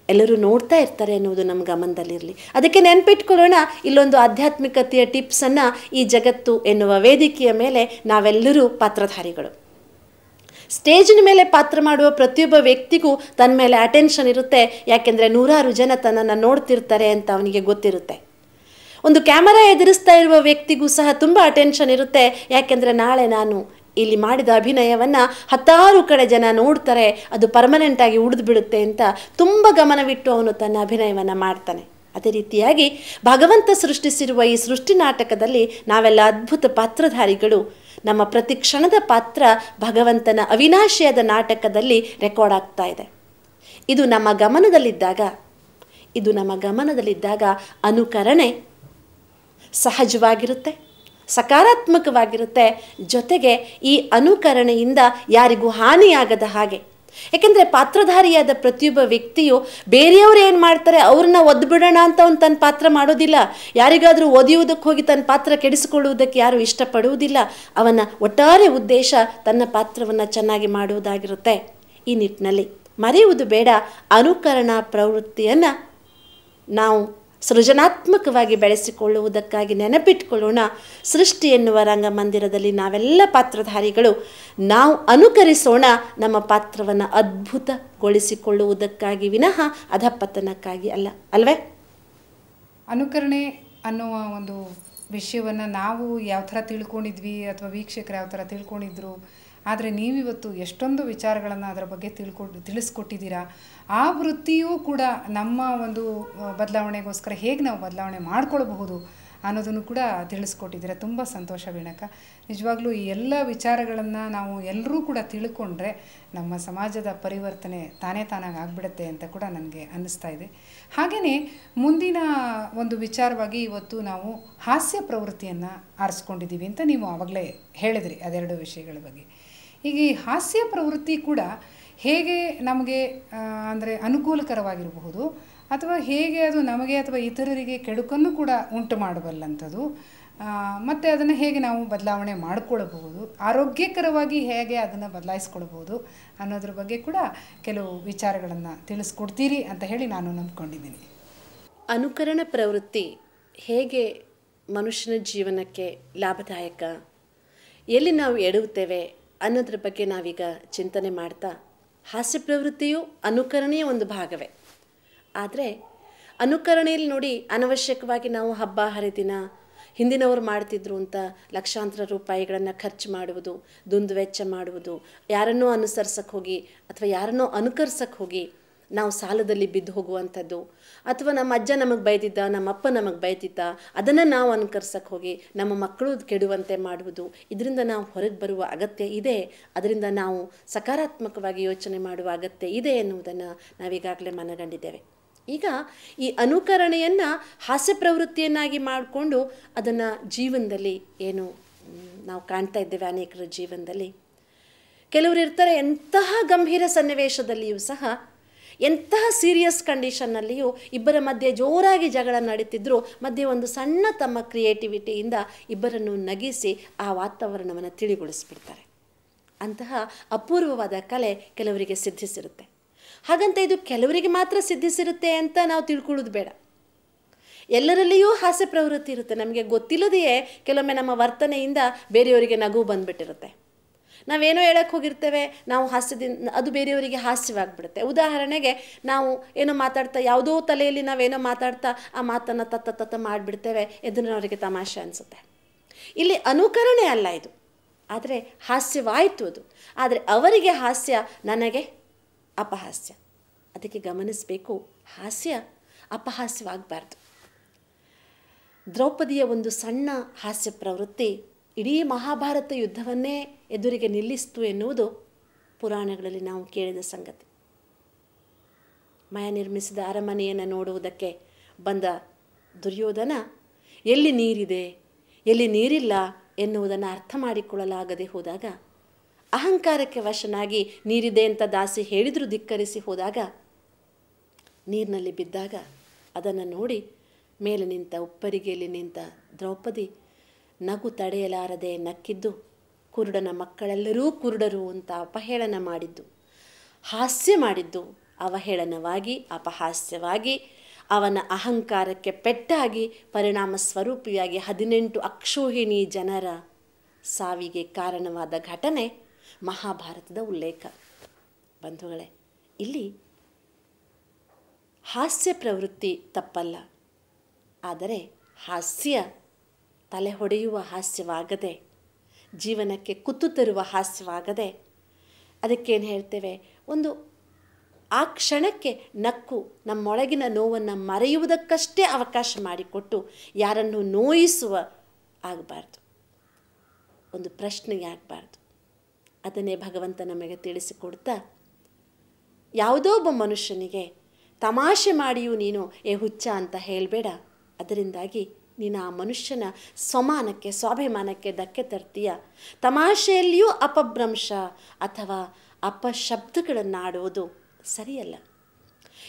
ಎಲ್ಲರೂ ನೋಡ್ತಾ ಇರ್ತಾರೆ ಅನ್ನೋದು ನಮ್ಮ ಗಮನದಲ್ಲಿರಲಿ. ಅದಕ್ಕೆ ನೆನಪಿಟ್ಕೊಳ್ಳೋಣ, ಇಲ್ಲೊಂದು ಆಧ್ಯಾತ್ಮಿಕತೆಯ ಟಿಪ್ಸನ್ನು ಈ ಜಗತ್ತು ಎನ್ನುವ ವೇದಿಕೆಯ ಮೇಲೆ ನಾವೆಲ್ಲರೂ ಪಾತ್ರಧಾರಿಗಳು. ಸ್ಟೇಜಿನ ಮೇಲೆ ಪಾತ್ರ ಮಾಡುವ ಪ್ರತಿಯೊಬ್ಬ ವ್ಯಕ್ತಿಗೂ ತನ್ನ ಮೇಲೆ ಅಟೆನ್ಷನ್ ಇರುತ್ತೆ. ಯಾಕೆಂದರೆ 100 ಜನ ತನ್ನನ್ನು ನೋಡ್ತಿರ್ತಾರೆ ಅಂತ ಅವನಿಗೆ ಗೊತ್ತಿರುತ್ತೆ. ಒಂದು ಕ್ಯಾಮರಾ ಎದುರಿಸ್ತಾ ಇರುವ ವ್ಯಕ್ತಿಗೂ ಸಹ ತುಂಬ ಅಟೆನ್ಷನ್ ಇರುತ್ತೆ. ಯಾಕೆಂದರೆ ನಾಳೆ ನಾನು ಇಲ್ಲಿ ಮಾಡಿದ ಅಭಿನಯವನ್ನು 10 ಕಡೆ ಜನ ನೋಡ್ತಾರೆ, ಅದು ಪರ್ಮನೆಂಟಾಗಿ ಉಳಿದು ಬಿಡುತ್ತೆ ಅಂತ ತುಂಬ ಗಮನವಿಟ್ಟು ಅವನು ತನ್ನ ಅಭಿನಯವನ್ನು ಮಾಡ್ತಾನೆ. ಅದೇ ರೀತಿಯಾಗಿ ಭಗವಂತ ಸೃಷ್ಟಿಸಿರುವ ಈ ಸೃಷ್ಟಿ ನಾಟಕದಲ್ಲಿ ನಾವೆಲ್ಲ ಅದ್ಭುತ ಪಾತ್ರಧಾರಿಗಳು. ನಮ್ಮ ಪ್ರತಿ ಕ್ಷಣದ ಪಾತ್ರ ಭಗವಂತನ ಅವಿನಾಶಿಯಾದ ನಾಟಕದಲ್ಲಿ ರೆಕಾರ್ಡ್ ಆಗ್ತಾ ಇದೆ. ಇದು ನಮ್ಮ ಗಮನದಲ್ಲಿದ್ದಾಗ ಅನುಕರಣೆ ಸಹಜವಾಗಿರುತ್ತೆ, ಸಕಾರಾತ್ಮಕವಾಗಿರುತ್ತೆ. ಜೊತೆಗೆ ಈ ಅನುಕರಣೆಯಿಂದ ಯಾರಿಗೂ ಹಾನಿಯಾಗದ ಹಾಗೆ. ಯಾಕೆಂದರೆ ಪಾತ್ರಧಾರಿಯಾದ ಪ್ರತಿಯೊಬ್ಬ ವ್ಯಕ್ತಿಯು ಬೇರೆಯವರು ಏನು ಮಾಡ್ತಾರೆ ಅವ್ರನ್ನ ಒದ್ಬಿಡೋಣ ಅಂತ ಅವನು ತನ್ನ ಪಾತ್ರ ಮಾಡೋದಿಲ್ಲ. ಯಾರಿಗಾದರೂ ಒದೆಯುವುದಕ್ಕೆ ಹೋಗಿ ತನ್ನ ಪಾತ್ರ ಕೆಡಿಸಿಕೊಳ್ಳುವುದಕ್ಕೆ ಯಾರು ಇಷ್ಟಪಡುವುದಿಲ್ಲ. ಅವನ ಒಟ್ಟಾರೆ ಉದ್ದೇಶ ತನ್ನ ಪಾತ್ರವನ್ನು ಚೆನ್ನಾಗಿ ಮಾಡುವುದಾಗಿರುತ್ತೆ. ಈ ನಿಟ್ಟಿನಲ್ಲಿ ಮರೆಯುವುದು ಬೇಡ. ಅನುಕರಣಾ ಪ್ರವೃತ್ತಿಯನ್ನು ನಾವು ಸೃಜನಾತ್ಮಕವಾಗಿ ಬೆಳೆಸಿಕೊಳ್ಳುವುದಕ್ಕಾಗಿ ನೆನಪಿಟ್ಕೊಳ್ಳೋಣ. ಸೃಷ್ಟಿ ಎನ್ನುವ ರಂಗಮಂದಿರದಲ್ಲಿ ನಾವೆಲ್ಲ ಪಾತ್ರಧಾರಿಗಳು. ನಾವು ಅನುಕರಿಸೋಣ ನಮ್ಮ ಪಾತ್ರವನ್ನು ಅದ್ಭುತಗೊಳಿಸಿಕೊಳ್ಳುವುದಕ್ಕಾಗಿ ವಿನಃ ಅಧಪತನಕ್ಕಾಗಿ ಅಲ್ಲ, ಅಲ್ವೇ? ಅನುಕರಣೆ ಅನ್ನುವ ಒಂದು ವಿಷಯವನ್ನು ನಾವು ಯಾವ ಥರ ತಿಳ್ಕೊಂಡಿದ್ವಿ ಅಥವಾ ವೀಕ್ಷಕರು ಯಾವ ಥರ ತಿಳ್ಕೊಂಡಿದ್ರು, ಆದರೆ ನೀವಿವತ್ತು ಎಷ್ಟೊಂದು ವಿಚಾರಗಳನ್ನು ಅದರ ಬಗ್ಗೆ ತಿಳಿಸ್ಕೊಟ್ಟಿದ್ದೀರಾ. ಆ ವೃತ್ತಿಯೂ ಕೂಡ ನಮ್ಮ ಒಂದು ಬದಲಾವಣೆಗೋಸ್ಕರ ಹೇಗೆ ನಾವು ಬದಲಾವಣೆ ಮಾಡ್ಕೊಳ್ಬಹುದು ಅನ್ನೋದನ್ನು ಕೂಡ ತಿಳಿಸ್ಕೊಟ್ಟಿದ್ದೀರಾ. ತುಂಬ ಸಂತೋಷ ವೀಣಕ್ಕ. ನಿಜವಾಗ್ಲೂ ಈ ಎಲ್ಲ ವಿಚಾರಗಳನ್ನು ನಾವು ಎಲ್ಲರೂ ಕೂಡ ತಿಳ್ಕೊಂಡ್ರೆ ನಮ್ಮ ಸಮಾಜದ ಪರಿವರ್ತನೆ ತಾನಾಗಿ ಆಗಿಬಿಡುತ್ತೆ ಅಂತ ಕೂಡ ನನಗೆ ಅನ್ನಿಸ್ತಾ ಇದೆ. ಹಾಗೆಯೇ ಮುಂದಿನ ಒಂದು ವಿಚಾರವಾಗಿ ಇವತ್ತು ನಾವು ಹಾಸ್ಯ ಪ್ರವೃತ್ತಿಯನ್ನು ಆರಿಸ್ಕೊಂಡಿದ್ದೀವಿ ಅಂತ ನೀವು ಆವಾಗಲೇ ಹೇಳಿದ್ರಿ ಅದೆರಡು ವಿಷಯಗಳ ಬಗ್ಗೆ. ಈಗ ಈ ಹಾಸ್ಯ ಪ್ರವೃತ್ತಿ ಕೂಡ ಹೇಗೆ ನಮಗೆ ಅಂದರೆ ಅನುಕೂಲಕರವಾಗಿರಬಹುದು ಅಥವಾ ಹೇಗೆ ಅದು ನಮಗೆ ಅಥವಾ ಇತರರಿಗೆ ಕೆಡುಕನ್ನು ಕೂಡ ಉಂಟು ಮಾಡಬಲ್ಲಂಥದ್ದು, ಮತ್ತು ಅದನ್ನು ಹೇಗೆ ನಾವು ಬದಲಾವಣೆ ಮಾಡಿಕೊಳ್ಳಬಹುದು, ಆರೋಗ್ಯಕರವಾಗಿ ಹೇಗೆ ಅದನ್ನು ಬದಲಾಯಿಸ್ಕೊಳ್ಬೋದು ಅನ್ನೋದ್ರ ಬಗ್ಗೆ ಕೂಡ ಕೆಲವು ವಿಚಾರಗಳನ್ನು ತಿಳಿಸ್ಕೊಡ್ತೀರಿ ಅಂತ ಹೇಳಿ ನಾನು ನಂಬ್ಕೊಂಡಿದ್ದೀನಿ. ಅನುಕರಣ ಪ್ರವೃತ್ತಿ ಹೇಗೆ ಮನುಷ್ಯನ ಜೀವನಕ್ಕೆ ಲಾಭದಾಯಕ, ಎಲ್ಲಿ ನಾವು ಎಡುತ್ತೇವೆ ಅನ್ನೋದ್ರ ಬಗ್ಗೆ ನಾವೀಗ ಚಿಂತನೆ ಮಾಡ್ತಾ, ಹಾಸ್ಯ ಪ್ರವೃತ್ತಿಯು ಅನುಕರಣೆಯ ಒಂದು ಭಾಗವೇ. ಆದರೆ ಅನುಕರಣೆಯಲ್ಲಿ ನೋಡಿ, ಅನವಶ್ಯಕವಾಗಿ ನಾವು ಹಬ್ಬ ಹರಿದಿನ ಹಿಂದಿನವರು ಮಾಡ್ತಿದ್ರು ಅಂತ ಲಕ್ಷಾಂತರ ರೂಪಾಯಿಗಳನ್ನು ಖರ್ಚು ಮಾಡುವುದು, ದುಂದುವೆಚ್ಚ ಮಾಡುವುದು, ಯಾರನ್ನೋ ಅನುಸರಿಸಕ್ಕೆ ಹೋಗಿ ಅಥವಾ ಯಾರನ್ನೋ ಅನುಕರಿಸಕ್ಕೆ ಹೋಗಿ ನಾವು ಸಾಲದಲ್ಲಿ ಬಿದ್ದು ಹೋಗುವಂಥದ್ದು, ಅಥವಾ ನಮ್ಮ ಅಜ್ಜ ನಮಗೆ ಬೈದಿದ್ದ, ನಮ್ಮ ಅಪ್ಪ ನಮಗೆ ಬೈದಿದ್ದ, ಅದನ್ನು ನಾವು ಅನುಕರಿಸಕ್ಕೆ ಹೋಗಿ ನಮ್ಮ ಮಕ್ಕಳು ಕೆಡುವಂತೆ ಮಾಡುವುದು. ಇದರಿಂದ ನಾವು ಹೊರಗೆ ಬರುವ ಅಗತ್ಯ ಇದೆ. ಅದರಿಂದ ನಾವು ಸಕಾರಾತ್ಮಕವಾಗಿ ಯೋಚನೆ ಮಾಡುವ ಅಗತ್ಯ ಇದೆ ಎನ್ನುವುದನ್ನು ನಾವೀಗಾಗಲೇ ಮನಗಂಡಿದ್ದೇವೆ. ಈಗ ಈ ಅನುಕರಣೆಯನ್ನು ಹಾಸ್ಯ ಪ್ರವೃತ್ತಿಯನ್ನಾಗಿ ಮಾಡಿಕೊಂಡು ಅದನ್ನು ಜೀವನದಲ್ಲಿ ಏನು ನಾವು ಕಾಣ್ತಾ ಇದ್ದೇವೆ, ಅನೇಕರ ಜೀವನದಲ್ಲಿ ಕೆಲವರು ಇರ್ತಾರೆ ಎಂತಹ ಗಂಭೀರ ಸನ್ನಿವೇಶದಲ್ಲಿಯೂ ಸಹ ಎಂತಹ ಸೀರಿಯಸ್ ಕಂಡೀಷನ್ನಲ್ಲಿಯೂ ಇಬ್ಬರ ಮಧ್ಯೆ ಜೋರಾಗಿ ಜಗಳ ನಡೀತಿದ್ರು ಮಧ್ಯೆ ಒಂದು ಸಣ್ಣ ತಮ್ಮ ಕ್ರಿಯೇಟಿವಿಟಿಯಿಂದ ಇಬ್ಬರನ್ನು ನಗಿಸಿ ಆ ವಾತಾವರಣವನ್ನು ತಿಳಿಗೊಳಿಸ್ಬಿಡ್ತಾರೆ. ಅಂತಹ ಅಪೂರ್ವವಾದ ಕಲೆ ಕೆಲವರಿಗೆ ಸಿದ್ಧಿಸಿರುತ್ತೆ. ಹಾಗಂತ ಇದು ಕೆಲವರಿಗೆ ಮಾತ್ರ ಸಿದ್ಧಿಸಿರುತ್ತೆ ಅಂತ ನಾವು ತಿಳ್ಕೊಳ್ಳೋದು ಬೇಡ. ಎಲ್ಲರಲ್ಲಿಯೂ ಹಾಸ್ಯ ಪ್ರವೃತ್ತಿ ಇರುತ್ತೆ. ನಮಗೆ ಗೊತ್ತಿಲ್ಲದೆಯೇ ಕೆಲವೊಮ್ಮೆ ನಮ್ಮ ವರ್ತನೆಯಿಂದ ಬೇರೆಯವರಿಗೆ ನಗು ಬಂದುಬಿಟ್ಟಿರುತ್ತೆ. ನಾವೇನೋ ಹೇಳಕ್ಕೆ ಹೋಗಿರ್ತೇವೆ, ನಾವು ಹಾಸ್ಯದಿಂದ ಅದು ಬೇರೆಯವರಿಗೆ ಹಾಸ್ಯವಾಗಿಬಿಡುತ್ತೆ. ಉದಾಹರಣೆಗೆ ನಾವು ಏನೋ ಮಾತಾಡ್ತಾ ಯಾವುದೋ ತಲೆಯಲ್ಲಿ ನಾವೇನೋ ಮಾತಾಡ್ತಾ ಆ ಮಾತನ್ನು ತತ್ತ ಮಾಡಿಬಿಡ್ತೇವೆ. ಎದುರಿನವರಿಗೆ ತಮಾಷೆ ಅನಿಸುತ್ತೆ. ಇಲ್ಲಿ ಅನುಕರಣೆ ಅಲ್ಲ ಇದು, ಆದರೆ ಹಾಸ್ಯವಾಯಿತು ಅದು. ಆದರೆ ಅವರಿಗೆ ಹಾಸ್ಯ, ನನಗೆ ಅಪಹಾಸ್ಯ. ಅದಕ್ಕೆ ಗಮನಿಸಬೇಕು, ಹಾಸ್ಯ ಅಪಹಾಸ್ಯವಾಗಬಾರ್ದು. ದ್ರೌಪದಿಯ ಒಂದು ಸಣ್ಣ ಹಾಸ್ಯ ಪ್ರವೃತ್ತಿ ಇಡೀ ಮಹಾಭಾರತ ಯುದ್ಧವನ್ನೇ ಎದುರಿಗೆ ನಿಲ್ಲಿಸ್ತು ಎನ್ನುವುದು ಪುರಾಣಗಳಲ್ಲಿ ನಾವು ಕೇಳಿದ ಸಂಗತಿ. ಮಯ ನಿರ್ಮಿಸಿದ ಅರಮನೆಯನ್ನು ನೋಡುವುದಕ್ಕೆ ಬಂದ ದುರ್ಯೋಧನ ಎಲ್ಲಿ ನೀರಿದೆ ಎಲ್ಲಿ ನೀರಿಲ್ಲ ಎನ್ನುವುದನ್ನು ಅರ್ಥ ಮಾಡಿಕೊಳ್ಳಲಾಗದೆ ಹೋದಾಗ, ಅಹಂಕಾರಕ್ಕೆ ವಶನಾಗಿ ನೀರಿದೆ ಅಂತ ದಾಸಿ ಹೇಳಿದರೂ ಧಿಕ್ಕರಿಸಿ ಹೋದಾಗ, ನೀರಿನಲ್ಲಿ ಬಿದ್ದಾಗ ಅದನ್ನು ನೋಡಿ ಮೇಲೆ ನಿಂತ ಉಪ್ಪರಿಗೆಯಲ್ಲಿ ನಿಂತ ದ್ರೌಪದಿ ನಗು ತಡೆಯಲಾರದೆ ನಕ್ಕಿದ್ದು, ಕುರುಡನ ಮಕ್ಕಳೆಲ್ಲರೂ ಕುರುಡರು ಅಂತ ಅಪಹೇಳನ ಮಾಡಿದ್ದು, ಹಾಸ್ಯ ಮಾಡಿದ್ದು ಅವಹೇಳನವಾಗಿ ಅಪಹಾಸ್ಯವಾಗಿ ಅವನ ಅಹಂಕಾರಕ್ಕೆ ಪೆಟ್ಟಾಗಿ ಪರಿಣಾಮ ಸ್ವರೂಪಿಯಾಗಿ 18 ಅಕ್ಷೋಹಿಣಿ ಜನರ ಸಾವಿಗೆ ಕಾರಣವಾದ ಘಟನೆ ಮಹಾಭಾರತದ ಉಲ್ಲೇಖ. ಬಂಧುಗಳೇ, ಇಲ್ಲಿ ಹಾಸ್ಯ ಪ್ರವೃತ್ತಿ ತಪ್ಪಲ್ಲ, ಆದರೆ ಹಾಸ್ಯ ತಲೆ ಹೊಡೆಯುವ ಹಾಸ್ಯವಾಗದೆ, ಜೀವನಕ್ಕೆ ಕುತ್ತು ತರುವ ಹಾಸ್ಯವಾಗದೆ, ಅದಕ್ಕೇನು ಹೇಳ್ತೇವೆ, ಒಂದು ಆ ಕ್ಷಣಕ್ಕೆ ನಕ್ಕು ನಮ್ಮೊಳಗಿನ ನೋವನ್ನು ಮರೆಯುವುದಕ್ಕಷ್ಟೇ ಅವಕಾಶ ಮಾಡಿಕೊಟ್ಟು ಯಾರನ್ನು ನೋಯಿಸುವ ಆಗಬಾರ್ದು, ಒಂದು ಪ್ರಶ್ನೆಗೆ ಆಗಬಾರ್ದು. ಅದನ್ನೇ ಭಗವಂತ ನಮಗೆ ತಿಳಿಸಿಕೊಡ್ತಾ, ಯಾವುದೋ ಒಬ್ಬ ಮನುಷ್ಯನಿಗೆ ತಮಾಷೆ ಮಾಡಿಯೂ ನೀನು ಹುಚ್ಚ ಅಂತ ಹೇಳಬೇಡ. ಅದರಿಂದಾಗಿ ನೀನು ಆ ಮನುಷ್ಯನ ಸ್ವಮಾನಕ್ಕೆ ಸ್ವಾಭಿಮಾನಕ್ಕೆ ಧಕ್ಕೆ ತರ್ತೀಯ. ತಮಾಷೆಯಲ್ಲಿಯೂ ಅಪಭ್ರಂಶ ಅಥವಾ ಅಪಶಬ್ದಗಳನ್ನು ಆಡುವುದು ಸರಿಯಲ್ಲ.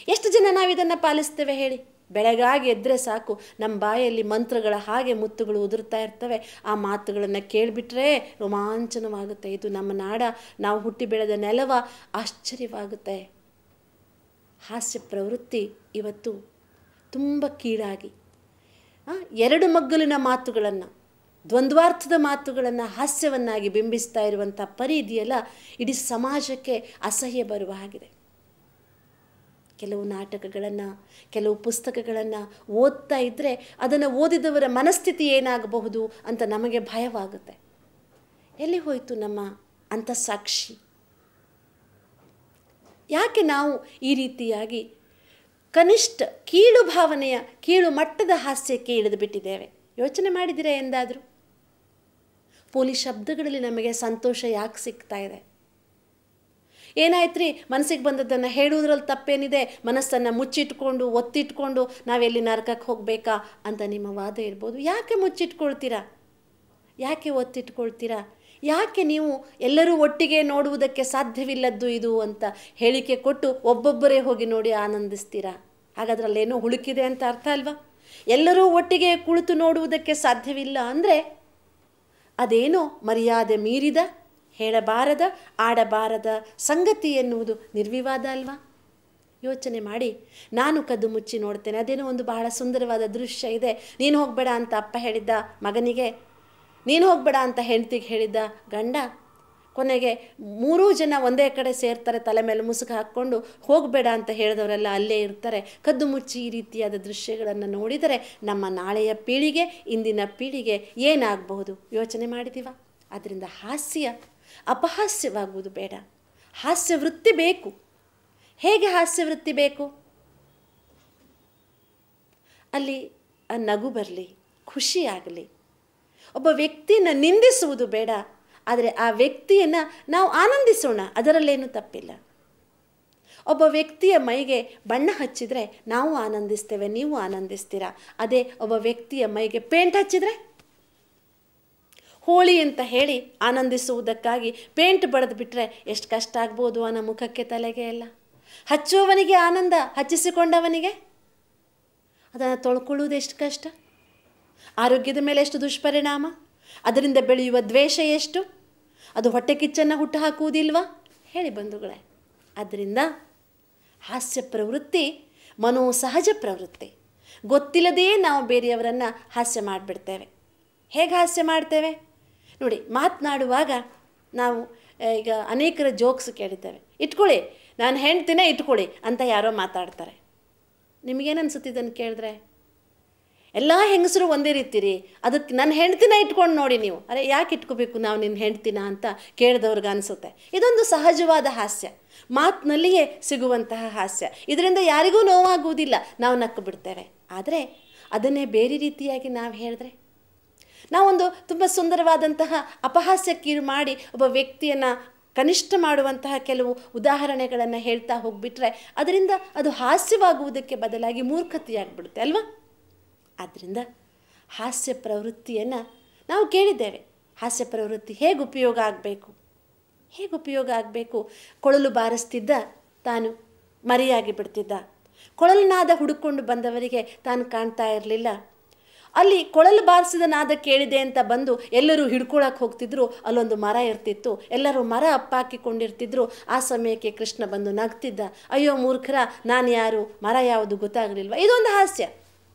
ಎಷ್ಟು ಜನ ನಾವು ಇದನ್ನು ಪಾಲಿಸ್ತೇವೆ ಹೇಳಿ? ಬೆಳಗಾಗಿ ಎದ್ದರೆ ಸಾಕು ನಮ್ಮ ಬಾಯಲ್ಲಿ ಮಂತ್ರಗಳ ಹಾಗೆ ಮುತ್ತುಗಳು ಉದುರ್ತಾ ಇರ್ತವೆ. ಆ ಮಾತುಗಳನ್ನು ಕೇಳಿಬಿಟ್ರೆ ರೋಮಾಂಚನವಾಗುತ್ತೆ. ಇದು ನಮ್ಮ ನಾಡ, ನಾವು ಹುಟ್ಟಿ ಬೆಳೆದ ನೆಲವ, ಆಶ್ಚರ್ಯವಾಗುತ್ತೆ. ಹಾಸ್ಯ ಪ್ರವೃತ್ತಿ ಇವತ್ತು ತುಂಬ ಕೀಳಾಗಿ ಎರಡು ಮಗ್ಗಲಿನ ಮಾತುಗಳನ್ನು, ದ್ವಂದ್ವಾರ್ಥದ ಮಾತುಗಳನ್ನು ಹಾಸ್ಯವನ್ನಾಗಿ ಬಿಂಬಿಸ್ತಾ ಇರುವಂಥ ಪರಿ ಇದೆಯಲ್ಲ, ಇಡೀ ಸಮಾಜಕ್ಕೆ ಅಸಹ್ಯ ಬರುವ ಹಾಗಿದೆ. ಕೆಲವು ನಾಟಕಗಳನ್ನು, ಕೆಲವು ಪುಸ್ತಕಗಳನ್ನು ಓದ್ತಾ ಇದ್ದರೆ ಅದನ್ನು ಓದಿದವರ ಮನಸ್ಥಿತಿ ಏನಾಗಬಹುದು ಅಂತ ನಮಗೆ ಭಯವಾಗುತ್ತೆ. ಎಲ್ಲಿ ಹೋಯಿತು ನಮ್ಮ ಅಂತಃಸಾಕ್ಷಿ? ಯಾಕೆ ನಾವು ಈ ರೀತಿಯಾಗಿ ಕನಿಷ್ಠ ಕೀಳು ಭಾವನೆಯ, ಕೀಳು ಮಟ್ಟದ ಹಾಸ್ಯಕ್ಕೆ ಇಳಿದು ಬಿಟ್ಟಿದ್ದೇವೆ? ಯೋಚನೆ ಮಾಡಿದಿರಾ ಎಂದಾದರೂ? ಪೋಲಿ ಶಬ್ದಗಳಲ್ಲಿ ನಮಗೆ ಸಂತೋಷ ಯಾಕೆ ಸಿಗ್ತಾ ಇದೆ? ಏನಾಯ್ತು ರೀ, ಮನಸ್ಸಿಗೆ ಬಂದದ್ದನ್ನು ಹೇಳುವುದ್ರಲ್ಲಿ ತಪ್ಪೇನಿದೆ? ಮನಸ್ಸನ್ನು ಮುಚ್ಚಿಟ್ಕೊಂಡು ಒತ್ತಿಟ್ಕೊಂಡು ನಾವೆಲ್ಲಿ ನರಕಕ್ಕೆ ಹೋಗಬೇಕಾ ಅಂತ ನಿಮ್ಮ ವಾದ ಇರ್ಬೋದು. ಯಾಕೆ ಮುಚ್ಚಿಟ್ಕೊಳ್ತೀರಾ? ಯಾಕೆ ಒತ್ತಿಟ್ಕೊಳ್ತೀರಾ? ಯಾಕೆ ನೀವು ಎಲ್ಲರೂ ಒಟ್ಟಿಗೆ ನೋಡುವುದಕ್ಕೆ ಸಾಧ್ಯವಿಲ್ಲದ್ದು ಇದು ಅಂತ ಹೇಳಿಕೆ ಕೊಟ್ಟು ಒಬ್ಬೊಬ್ಬರೇ ಹೋಗಿ ನೋಡಿ ಆನಂದಿಸ್ತೀರಾ? ಹಾಗಾದ್ರಲ್ಲೇನೋ ಹುಳುಕಿದೆ ಅಂತ ಅರ್ಥ ಅಲ್ವಾ? ಎಲ್ಲರೂ ಒಟ್ಟಿಗೆ ಕುಳಿತು ನೋಡುವುದಕ್ಕೆ ಸಾಧ್ಯವಿಲ್ಲ ಅಂದರೆ ಅದೇನೋ ಮರ್ಯಾದೆ ಮೀರಿದ, ಹೇಳಬಾರದ, ಆಡಬಾರದ ಸಂಗತಿ ಎನ್ನುವುದು ನಿರ್ವಿವಾದ ಅಲ್ವಾ? ಯೋಚನೆ ಮಾಡಿ. ನಾನು ಕದ್ದು ಮುಚ್ಚಿ ನೋಡ್ತೇನೆ, ಅದೇನೋ ಒಂದು ಬಹಳ ಸುಂದರವಾದ ದೃಶ್ಯ ಇದೆ. ನೀನು ಹೋಗಬೇಡ ಅಂತ ಅಪ್ಪ ಹೇಳಿದ್ದ ಮಗನಿಗೆ, ನೀನು ಹೋಗಬೇಡ ಅಂತ ಹೆಂಡತಿಗೆ ಹೇಳಿದ್ದ ಗಂಡ, ಕೊನೆಗೆ 3 ಜನ ಒಂದೇ ಕಡೆ ಸೇರ್ತಾರೆ, ತಲೆ ಮೇಲೆ ಮುಸುಕು ಹಾಕ್ಕೊಂಡು. ಹೋಗಬೇಡ ಅಂತ ಹೇಳಿದವರೆಲ್ಲ ಅಲ್ಲೇ ಇರ್ತಾರೆ. ಕದ್ದು ಮುಚ್ಚಿ ಈ ರೀತಿಯಾದ ದೃಶ್ಯಗಳನ್ನು ನೋಡಿದರೆ ನಮ್ಮ ನಾಳೆಯ ಪೀಳಿಗೆ, ಇಂದಿನ ಪೀಳಿಗೆ ಏನಾಗಬಹುದು ಯೋಚನೆ ಮಾಡಿದ್ದೀವ? ಆದ್ದರಿಂದ ಹಾಸ್ಯ ಅಪಹಾಸ್ಯವಾಗುವುದು ಬೇಡ. ಹಾಸ್ಯವೃತ್ತಿ ಬೇಕು. ಹೇಗೆ ಹಾಸ್ಯವೃತ್ತಿ ಬೇಕು? ಅಲ್ಲಿ ಆ ನಗು ಬರಲಿ, ಖುಷಿಯಾಗಲಿ. ಒಬ್ಬ ವ್ಯಕ್ತಿಯನ್ನು ನಿಂದಿಸುವುದು ಬೇಡ, ಆದರೆ ಆ ವ್ಯಕ್ತಿಯನ್ನು ನಾವು ಆನಂದಿಸೋಣ, ಅದರಲ್ಲೇನೂ ತಪ್ಪಿಲ್ಲ. ಒಬ್ಬ ವ್ಯಕ್ತಿಯ ಮೈಗೆ ಬಣ್ಣ ಹಚ್ಚಿದರೆ ನಾವು ಆನಂದಿಸ್ತೇವೆ, ನೀವು ಆನಂದಿಸ್ತೀರಾ. ಅದೇ ಒಬ್ಬ ವ್ಯಕ್ತಿಯ ಮೈಗೆ ಪೇಂಟ್ ಹಚ್ಚಿದರೆ, ಹೋಳಿ ಅಂತ ಹೇಳಿ ಆನಂದಿಸುವುದಕ್ಕಾಗಿ ಪೇಂಟ್ ಬಳೆದು ಬಿಟ್ಟರೆ ಎಷ್ಟು ಕಷ್ಟ ಆಗ್ಬೋದು ಅನ್ನೋ ಮುಖಕ್ಕೆ ತಲೆಗೆ ಎಲ್ಲ. ಹಚ್ಚುವವನಿಗೆ ಆನಂದ, ಹಚ್ಚಿಸಿಕೊಂಡವನಿಗೆ ಅದನ್ನು ತೊಳ್ಕೊಳ್ಳುವುದು ಎಷ್ಟು ಕಷ್ಟ, ಆರೋಗ್ಯದ ಮೇಲೆ ಎಷ್ಟು ದುಷ್ಪರಿಣಾಮ, ಅದರಿಂದ ಬೆಳೆಯುವ ದ್ವೇಷ ಎಷ್ಟು, ಅದು ಹೊಟ್ಟೆ ಕಿಚ್ಚನ್ನು ಹುಟ್ಟು ಹಾಕುವುದಿಲ್ವಾ? ಹೇಳಿ ಬಂಧುಗಳೇ. ಆದ್ದರಿಂದ ಹಾಸ್ಯ ಪ್ರವೃತ್ತಿ ಮನೋಸಹಜ ಪ್ರವೃತ್ತಿ. ಗೊತ್ತಿಲ್ಲದೇ ನಾವು ಬೇರೆಯವರನ್ನು ಹಾಸ್ಯ ಮಾಡಿಬಿಡ್ತೇವೆ. ಹೇಗೆ ಹಾಸ್ಯ ಮಾಡ್ತೇವೆ ನೋಡಿ, ಮಾತನಾಡುವಾಗ ನಾವು ಈಗ ಅನೇಕರ ಜೋಕ್ಸ್ ಕೇಳಿದ್ದೇವೆ. ಇಟ್ಕೊಳ್ಳಿ, ನಾನು ಹೆಂಡ್ತಿನ ಇಟ್ಕೊಳ್ಳಿ ಅಂತ ಯಾರೋ ಮಾತಾಡ್ತಾರೆ. ನಿಮಗೇನು ಅನ್ಸುತ್ತೆ ಇದನ್ನು ಕೇಳಿದ್ರೆ? ಎಲ್ಲ ಹೆಂಗಸರು ಒಂದೇ ರೀತಿರಿ, ಅದಕ್ಕೆ ನನ್ನ ಹೆಂಡ್ತಿನ ಇಟ್ಕೊಂಡು ನೋಡಿ ನೀವು. ಅರೆ ಯಾಕೆ ಇಟ್ಕೋಬೇಕು ನಾವು ನಿನ್ನ ಹೆಂಡ್ತಿನ ಅಂತ ಕೇಳಿದವ್ರಿಗೆ ಅನಿಸುತ್ತೆ. ಇದೊಂದು ಸಹಜವಾದ ಹಾಸ್ಯ, ಮಾತಿನಲ್ಲಿಯೇ ಸಿಗುವಂತಹ ಹಾಸ್ಯ. ಇದರಿಂದ ಯಾರಿಗೂ ನೋವಾಗುವುದಿಲ್ಲ, ನಾವು ನಕ್ಕು ಬಿಡ್ತೇವೆ. ಆದರೆ ಅದನ್ನೇ ಬೇರೆ ರೀತಿಯಾಗಿ ನಾವು ಹೇಳಿದ್ರೆ, ನಾವೊಂದು ತುಂಬ ಸುಂದರವಾದಂತಹ ಅಪಹಾಸ್ಯಕ್ಕೀಡು ಮಾಡಿ ಒಬ್ಬ ವ್ಯಕ್ತಿಯನ್ನು ಕನಿಷ್ಠ ಮಾಡುವಂತಹ ಕೆಲವು ಉದಾಹರಣೆಗಳನ್ನು ಹೇಳ್ತಾ ಹೋಗಿಬಿಟ್ರೆ ಅದರಿಂದ ಅದು ಹಾಸ್ಯವಾಗುವುದಕ್ಕೆ ಬದಲಾಗಿ ಮೂರ್ಖತೆಯಾಗಿಬಿಡುತ್ತೆ ಅಲ್ವಾ? ಆದ್ದರಿಂದ ಹಾಸ್ಯ ಪ್ರವೃತ್ತಿಯನ್ನು ನಾವು ಕೇಳಿದ್ದೇವೆ. ಹಾಸ್ಯ ಪ್ರವೃತ್ತಿ ಹೇಗೆ ಉಪಯೋಗ ಆಗಬೇಕು? ಕೊಳಲು ಬಾರಿಸ್ತಿದ್ದ ತಾನು ಮರೆಯಾಗಿ ಬಿಡ್ತಿದ್ದ. ಕೊಳಲು ನಾದ ಹುಡುಕೊಂಡು ಬಂದವರಿಗೆ ತಾನು ಕಾಣ್ತಾ ಇರಲಿಲ್ಲ. ಅಲ್ಲಿ ಕೊಳಲು ಬಾರಿಸಿದ ನಾದ ಕೇಳಿದೆ ಅಂತ ಬಂದು ಎಲ್ಲರೂ ಹಿಡ್ಕೊಳಕ್ಕೆ ಹೋಗ್ತಿದ್ರು. ಅಲ್ಲೊಂದು ಮರ ಇರ್ತಿತ್ತು, ಎಲ್ಲರೂ ಮರ ಅಪ್ಪಾಕಿಕೊಂಡಿರ್ತಿದ್ರು. ಆ ಸಮಯಕ್ಕೆ ಕೃಷ್ಣ ಬಂದು ನಗ್ತಿದ್ದ. ಅಯ್ಯೋ ಮೂರ್ಖರ, ನಾನು ಯಾರು, ಮರ ಯಾವುದು ಗೊತ್ತಾಗಲಿಲ್ವ? ಇದೊಂದು ಹಾಸ್ಯ,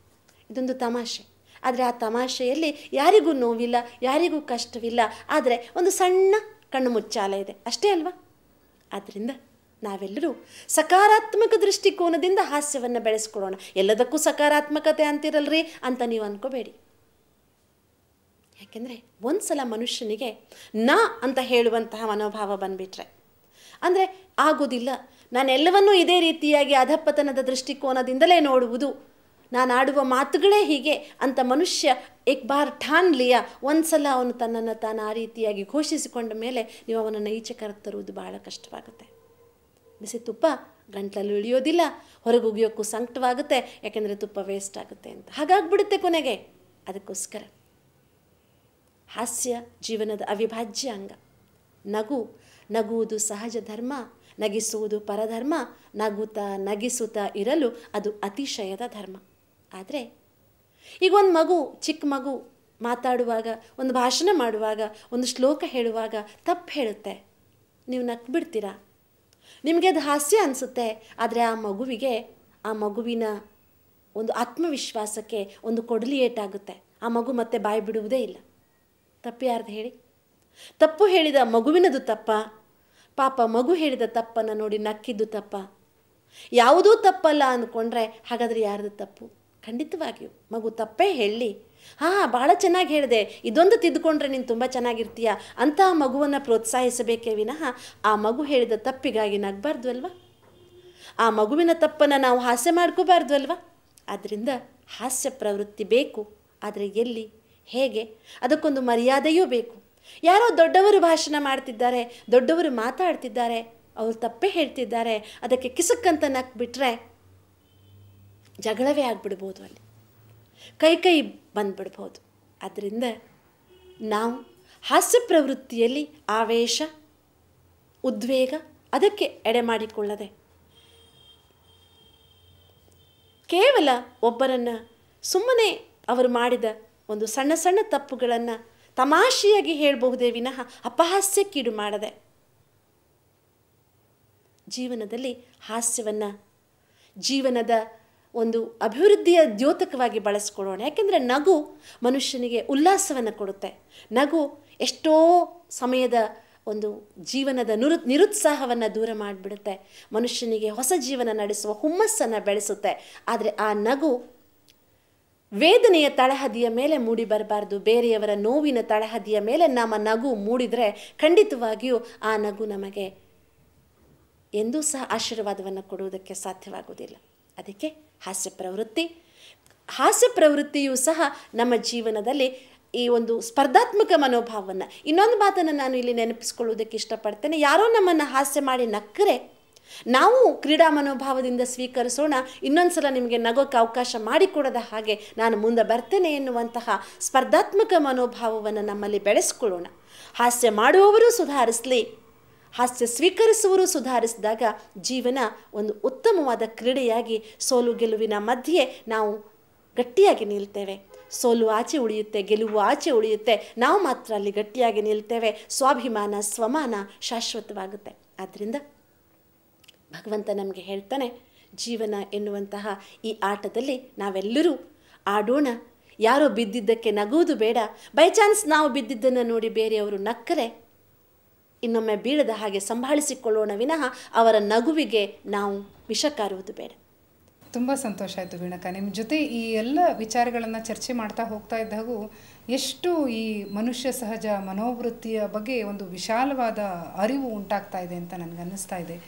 ಇದೊಂದು ತಮಾಷೆ. ಆದರೆ ಆ ತಮಾಷೆಯಲ್ಲಿ ಯಾರಿಗೂ ನೋವಿಲ್ಲ, ಯಾರಿಗೂ ಕಷ್ಟವಿಲ್ಲ. ಆದರೆ ಒಂದು ಸಣ್ಣ ಕಣ್ಣು ಮುಚ್ಚಾಲೆ ಇದೆ ಅಷ್ಟೇ ಅಲ್ವಾ? ಆದ್ದರಿಂದ ನಾವೆಲ್ಲರೂ ಸಕಾರಾತ್ಮಕ ದೃಷ್ಟಿಕೋನದಿಂದ ಹಾಸ್ಯವನ್ನು ಬೆಳೆಸ್ಕೊಡೋಣ. ಎಲ್ಲದಕ್ಕೂ ಸಕಾರಾತ್ಮಕತೆ ಅಂತಿರಲ್ರಿ ಅಂತ ನೀವು ಅಂದ್ಕೋಬೇಡಿ. ಯಾಕೆಂದರೆ ಒಂದು ಸಲ ಮನುಷ್ಯನಿಗೆ ನಾ ಅಂತ ಹೇಳುವಂತಹ ಮನೋಭಾವ ಬಂದುಬಿಟ್ರೆ ಅಂದರೆ ಆಗೋದಿಲ್ಲ, ನಾನೆಲ್ಲವನ್ನೂ ಇದೇ ರೀತಿಯಾಗಿ ಅಧಪತನದ ದೃಷ್ಟಿಕೋನದಿಂದಲೇ ನೋಡುವುದು, ನಾನು ಆಡುವ ಮಾತುಗಳೇ ಹೀಗೆ ಅಂತ ಮನುಷ್ಯ ಏಕ್ ಬಾರ್ ಠಾನ್ ಲಿಯಾ, ಒಂದು ಸಲ ಅವನು ತನ್ನನ್ನು ತಾನು ಆ ರೀತಿಯಾಗಿ ಘೋಷಿಸಿಕೊಂಡ ಮೇಲೆ ನೀವು ಅವನನ್ನು ಈಚೆ ಕರೆತರುವುದು ಬಹಳ ಕಷ್ಟವಾಗುತ್ತೆ. ಬಿಸಿ ತುಪ್ಪ ಗಂಟಲಲ್ಲಿ ಇಳಿಯೋದಿಲ್ಲ, ಹೊರಗೆ ಉಗಿಯೋಕ್ಕೂ ಸಂಕಟವಾಗುತ್ತೆ, ಯಾಕೆಂದರೆ ತುಪ್ಪ ವೇಸ್ಟ್ ಆಗುತ್ತೆ ಅಂತ. ಹಾಗಾಗ್ಬಿಡುತ್ತೆ ಕೊನೆಗೆ. ಅದಕ್ಕೋಸ್ಕರ ಹಾಸ್ಯ ಜೀವನದ ಅವಿಭಾಜ್ಯ ಅಂಗ. ನಗುವುದು ಸಹಜ ಧರ್ಮ, ನಗಿಸುವುದು ಪರಧರ್ಮ, ನಗಿಸುತ್ತಾ ಇರಲು ಅದು ಅತಿಶಯದ ಧರ್ಮ. ಆದರೆ ಈಗ ಒಂದು ಚಿಕ್ಕ ಮಗು ಮಾತಾಡುವಾಗ, ಒಂದು ಭಾಷಣ ಮಾಡುವಾಗ, ಒಂದು ಶ್ಲೋಕ ಹೇಳುವಾಗ ತಪ್ಪು ಹೇಳುತ್ತೆ, ನೀವು ನಕ್ಬಿಡ್ತೀರಾ? ನಿಮಗೆ ಅದು ಹಾಸ್ಯ ಅನಿಸುತ್ತೆ. ಆದರೆ ಆ ಮಗುವಿನ ಒಂದು ಆತ್ಮವಿಶ್ವಾಸಕ್ಕೆ ಒಂದು ಕೊಡಲಿ ಏಟಾಗುತ್ತೆ. ಆ ಮಗು ಮತ್ತೆ ಬಾಯಿ ಬಿಡುವುದೇ ಇಲ್ಲ. ತಪ್ಪು ಯಾರ್ದು ಹೇಳಿ? ತಪ್ಪು ಹೇಳಿದ ಮಗುವಿನದು ತಪ್ಪ? ಪಾಪ ಮಗು ಹೇಳಿದ ತಪ್ಪನ್ನು ನೋಡಿ ನಕ್ಕಿದ್ದು ತಪ್ಪ? ಯಾವುದೂ ತಪ್ಪಲ್ಲ ಅಂದ್ಕೊಂಡ್ರೆ ಹಾಗಾದರೆ ಯಾರ್ದು ತಪ್ಪು? ಖಂಡಿತವಾಗಿಯೂ ಮಗು ತಪ್ಪೇ ಹೇಳಲಿ, ಭಾಳ ಚೆನ್ನಾಗಿ ಹೇಳಿದೆ, ಇದೊಂದು ತಿದ್ದುಕೊಂಡ್ರೆ ನೀನು ತುಂಬ ಚೆನ್ನಾಗಿರ್ತೀಯ ಅಂತ ಆ ಮಗುವನ್ನು ಪ್ರೋತ್ಸಾಹಿಸಬೇಕೇ ವಿನಃ ಆ ಮಗು ಹೇಳಿದ ತಪ್ಪಿಗಾಗಿ ನಗಬಾರ್ದು ಅಲ್ವಾ? ಆ ಮಗುವಿನ ತಪ್ಪನ್ನು ನಾವು ಹಾಸ್ಯ ಮಾಡ್ಕೋಬಾರ್ದು ಅಲ್ವಾ? ಆದ್ದರಿಂದ ಹಾಸ್ಯ ಪ್ರವೃತ್ತಿ ಬೇಕು. ಆದರೆ ಎಲ್ಲಿ, ಹೇಗೆ, ಅದಕ್ಕೊಂದು ಮರ್ಯಾದೆಯೂ ಬೇಕು. ಯಾರೋ ದೊಡ್ಡವರು ಭಾಷಣ ಮಾಡ್ತಿದ್ದಾರೆ, ದೊಡ್ಡವರು ಮಾತಾಡ್ತಿದ್ದಾರೆ, ಅವರು ತಪ್ಪೇ ಹೇಳ್ತಿದ್ದಾರೆ, ಅದಕ್ಕೆ ಕಿಸಕ್ಕಂತ ನಕ್ಬಿಟ್ರೆ ಜಗಳವೇ ಆಗಿಬಿಡ್ಬೋದು, ಅಲ್ಲಿ ಕೈ ಬಂದುಬಿಡ್ಬೋದು. ಆದ್ದರಿಂದ ನಾವು ಹಾಸ್ಯ ಪ್ರವೃತ್ತಿಯಲ್ಲಿ ಆವೇಶ, ಉದ್ವೇಗ ಅದಕ್ಕೆ ಎಡೆ ಮಾಡಿಕೊಳ್ಳದೆ ಕೇವಲ ಒಬ್ಬರನ್ನು ಸುಮ್ಮನೆ ಅವರು ಮಾಡಿದ ಒಂದು ಸಣ್ಣ ಸಣ್ಣ ತಪ್ಪುಗಳನ್ನು ತಮಾಷೆಯಾಗಿ ಹೇಳಬಹುದೇ ವಿನಃ ಅಪಹಾಸ್ಯಕ್ಕೀಡು ಮಾಡದೆ ಜೀವನದಲ್ಲಿ ಹಾಸ್ಯವನ್ನು ಜೀವನದ ಒಂದು ಅಭಿವೃದ್ಧಿಯ ದ್ಯೋತಕವಾಗಿ ಬಳಸ್ಕೊಳ್ಳೋಣ. ಯಾಕೆಂದರೆ ನಗು ಮನುಷ್ಯನಿಗೆ ಉಲ್ಲಾಸವನ್ನು ಕೊಡುತ್ತೆ. ನಗು ಎಷ್ಟೋ ಸಮಯದ ಒಂದು ಜೀವನದ ನಿರುತ್ಸಾಹವನ್ನು ದೂರ ಮಾಡಿಬಿಡುತ್ತೆ. ಮನುಷ್ಯನಿಗೆ ಹೊಸ ಜೀವನ ನಡೆಸುವ ಹುಮ್ಮಸ್ಸನ್ನು ಬೆಳೆಸುತ್ತೆ. ಆದರೆ ಆ ನಗು ವೇದನೆಯ ತಳಹದಿಯ ಮೇಲೆ ಮೂಡಿ ಬರಬಾರ್ದು. ಬೇರೆಯವರ ನೋವಿನ ತಳಹದಿಯ ಮೇಲೆ ನಮ್ಮ ನಗು ಮೂಡಿದರೆ ಖಂಡಿತವಾಗಿಯೂ ಆ ನಗು ನಮಗೆ ಎಂದೂ ಸಹ ಆಶೀರ್ವಾದವನ್ನು ಕೊಡುವುದಕ್ಕೆ ಸಾಧ್ಯವಾಗುವುದಿಲ್ಲ. ಅದಕ್ಕೆ ಹಾಸ್ಯ ಪ್ರವೃತ್ತಿಯೂ ಸಹ ನಮ್ಮ ಜೀವನದಲ್ಲಿ ಈ ಒಂದು ಸ್ಪರ್ಧಾತ್ಮಕ ಮನೋಭಾವವನ್ನು, ಇನ್ನೊಂದು ಮಾತನ್ನು ನಾನು ಇಲ್ಲಿ ನೆನಪಿಸ್ಕೊಳ್ಳೋದಕ್ಕೆ ಇಷ್ಟಪಡ್ತೇನೆ. ಯಾರೋ ನಮ್ಮನ್ನು ಹಾಸ್ಯ ಮಾಡಿ ನಕ್ಕರೆ ನಾವು ಕ್ರೀಡಾ ಮನೋಭಾವದಿಂದ ಸ್ವೀಕರಿಸೋಣ. ಇನ್ನೊಂದು ಸಲ ನಿಮಗೆ ನಗೋಕ್ಕೆ ಅವಕಾಶ ಮಾಡಿಕೊಡದ ಹಾಗೆ ನಾನು ಮುಂದೆ ಬರ್ತೇನೆ ಎನ್ನುವಂತಹ ಸ್ಪರ್ಧಾತ್ಮಕ ಮನೋಭಾವವನ್ನು ನಮ್ಮಲ್ಲಿ ಬೆಳೆಸ್ಕೊಳ್ಳೋಣ. ಹಾಸ್ಯ ಮಾಡುವವರು ಸುಧಾರಿಸಲಿ, ಹಾಸ್ಯ ಸ್ವೀಕರಿಸುವರು ಸುಧಾರಿಸಿದಾಗ ಜೀವನ ಒಂದು ಉತ್ತಮವಾದ ಕ್ರೀಡೆಯಾಗಿ ಸೋಲು ಗೆಲುವಿನ ಮಧ್ಯೆ ನಾವು ಗಟ್ಟಿಯಾಗಿ ನಿಲ್ತೇವೆ. ಸೋಲು ಆಚೆ ಉಳಿಯುತ್ತೆ, ಗೆಲುವು ಆಚೆ ಉಳಿಯುತ್ತೆ, ನಾವು ಮಾತ್ರ ಅಲ್ಲಿ ಗಟ್ಟಿಯಾಗಿ ನಿಲ್ತೇವೆ. ಸ್ವಾಭಿಮಾನ ಸ್ವಮಾನ ಶಾಶ್ವತವಾಗುತ್ತೆ. ಆದ್ದರಿಂದ ಭಗವಂತ ನಮಗೆ ಹೇಳ್ತಾನೆ, ಜೀವನ ಎನ್ನುವಂತಹ ಈ ಆಟದಲ್ಲಿ ನಾವೆಲ್ಲರೂ ಆಡೋಣ. ಯಾರೋ ಬಿದ್ದಿದ್ದಕ್ಕೆ ನಗುವುದು ಬೇಡ. ಬೈ ಚಾನ್ಸ್ ನಾವು ಬಿದ್ದಿದ್ದನ್ನು ನೋಡಿ ಬೇರೆಯವರು ನಕ್ಕರೆ ಇನ್ನೊಮ್ಮೆ ಬೀಳದ ಹಾಗೆ ಸಂಭಾಳಿಸಿಕೊಳ್ಳೋಣ ವಿನಃ ಅವರ ನಗುವಿಗೆ ನಾವು ವಿಷ ಕಾರುವುದು ಬೇಡ. ತುಂಬ ಸಂತೋಷ ಆಯಿತು ವೀಣಕ್ಕ. ನಿಮ್ಮ ಜೊತೆ ಈ ಎಲ್ಲ ವಿಚಾರಗಳನ್ನು ಚರ್ಚೆ ಮಾಡ್ತಾ ಹೋಗ್ತಾ ಇದ್ದಾಗೂ ಎಷ್ಟು ಈ ಮನುಷ್ಯ ಸಹಜ ಮನೋವೃತ್ತಿಯ ಬಗ್ಗೆ ಒಂದು ವಿಶಾಲವಾದ ಅರಿವು ಉಂಟಾಗ್ತಾ ಇದೆ ಅಂತ ನನಗೆ ಅನ್ನಿಸ್ತಾ ಇದೆ.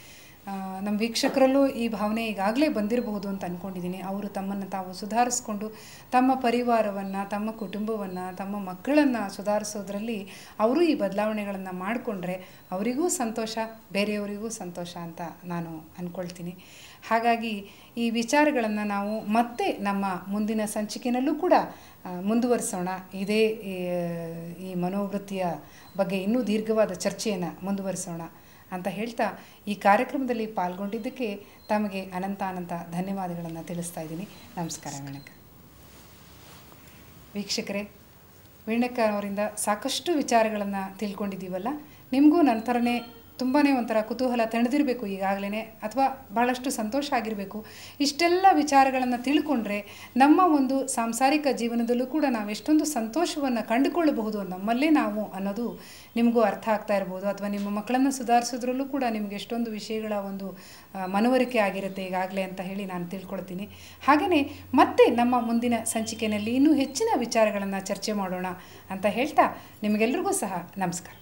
ನಮ್ಮ ವೀಕ್ಷಕರಲ್ಲೂ ಈ ಭಾವನೆ ಈಗಾಗಲೇ ಬಂದಿರಬಹುದು ಅಂತ ಅಂದ್ಕೊಂಡಿದ್ದೀನಿ. ಅವರು ತಮ್ಮನ್ನು ತಾವು ಸುಧಾರಿಸ್ಕೊಂಡು ತಮ್ಮ ಪರಿವಾರವನ್ನು, ತಮ್ಮ ಕುಟುಂಬವನ್ನು, ತಮ್ಮ ಮಕ್ಕಳನ್ನು ಸುಧಾರಿಸೋದ್ರಲ್ಲಿ ಅವರು ಈ ಬದಲಾವಣೆಗಳನ್ನು ಮಾಡಿಕೊಂಡ್ರೆ ಅವರಿಗೂ ಸಂತೋಷ, ಬೇರೆಯವರಿಗೂ ಸಂತೋಷ ಅಂತ ನಾನು ಅಂದ್ಕೊಳ್ತೀನಿ. ಹಾಗಾಗಿ ಈ ವಿಚಾರಗಳನ್ನು ನಾವು ಮತ್ತೆ ನಮ್ಮ ಮುಂದಿನ ಸಂಚಿಕೆಯಲ್ಲೂ ಕೂಡ ಮುಂದುವರಿಸೋಣ. ಇದೇ ಈ ಮನೋವೃತ್ತಿಯ ಬಗ್ಗೆ ಇನ್ನೂ ದೀರ್ಘವಾದ ಚರ್ಚೆಯನ್ನು ಮುಂದುವರಿಸೋಣ ಅಂತ ಹೇಳ್ತಾ ಈ ಕಾರ್ಯಕ್ರಮದಲ್ಲಿ ಪಾಲ್ಗೊಂಡಿದ್ದಕ್ಕೆ ತಮಗೆ ಅನಂತ ಧನ್ಯವಾದಗಳನ್ನು ತಿಳಿಸ್ತಾ ಇದ್ದೀನಿ. ನಮಸ್ಕಾರ ವೀಣಕ್ಕ. ವೀಕ್ಷಕರೇ, ವೀಣಕ್ಕ ಅವರಿಂದ ಸಾಕಷ್ಟು ವಿಚಾರಗಳನ್ನು ತಿಳ್ಕೊಂಡಿದ್ದೀವಲ್ಲ, ನಿಮಗೂ ನನ್ನ ಥರನೇ ತುಂಬಾ ಒಂಥರ ಕುತೂಹಲ ತಣಿದಿರಬೇಕು ಈಗಾಗಲೇ, ಅಥವಾ ಭಾಳಷ್ಟು ಸಂತೋಷ ಆಗಿರಬೇಕು. ಇಷ್ಟೆಲ್ಲ ವಿಚಾರಗಳನ್ನು ತಿಳ್ಕೊಂಡ್ರೆ ನಮ್ಮ ಒಂದು ಸಾಂಸಾರಿಕ ಜೀವನದಲ್ಲೂ ಕೂಡ ನಾವು ಎಷ್ಟೊಂದು ಸಂತೋಷವನ್ನು ಕಂಡುಕೊಳ್ಳಬಹುದು ನಮ್ಮಲ್ಲೇ ನಾವು ಅನ್ನೋದು ನಿಮಗೂ ಅರ್ಥ ಆಗ್ತಾ ಇರ್ಬೋದು. ಅಥವಾ ನಿಮ್ಮ ಮಕ್ಕಳನ್ನು ಸುಧಾರಿಸೋದ್ರಲ್ಲೂ ಕೂಡ ನಿಮಗೆ ಎಷ್ಟೊಂದು ವಿಷಯಗಳ ಒಂದು ಮನವರಿಕೆ ಆಗಿರುತ್ತೆ ಈಗಾಗಲೇ ಅಂತ ಹೇಳಿ ನಾನು ತಿಳ್ಕೊಳ್ತೀನಿ. ಹಾಗೆಯೇ ಮತ್ತೆ ನಮ್ಮ ಮುಂದಿನ ಸಂಚಿಕೆಯಲ್ಲಿ ಇನ್ನೂ ಹೆಚ್ಚಿನ ವಿಚಾರಗಳನ್ನು ಚರ್ಚೆ ಮಾಡೋಣ ಅಂತ ಹೇಳ್ತಾ ನಿಮಗೆಲ್ರಿಗೂ ಸಹ ನಮಸ್ಕಾರ.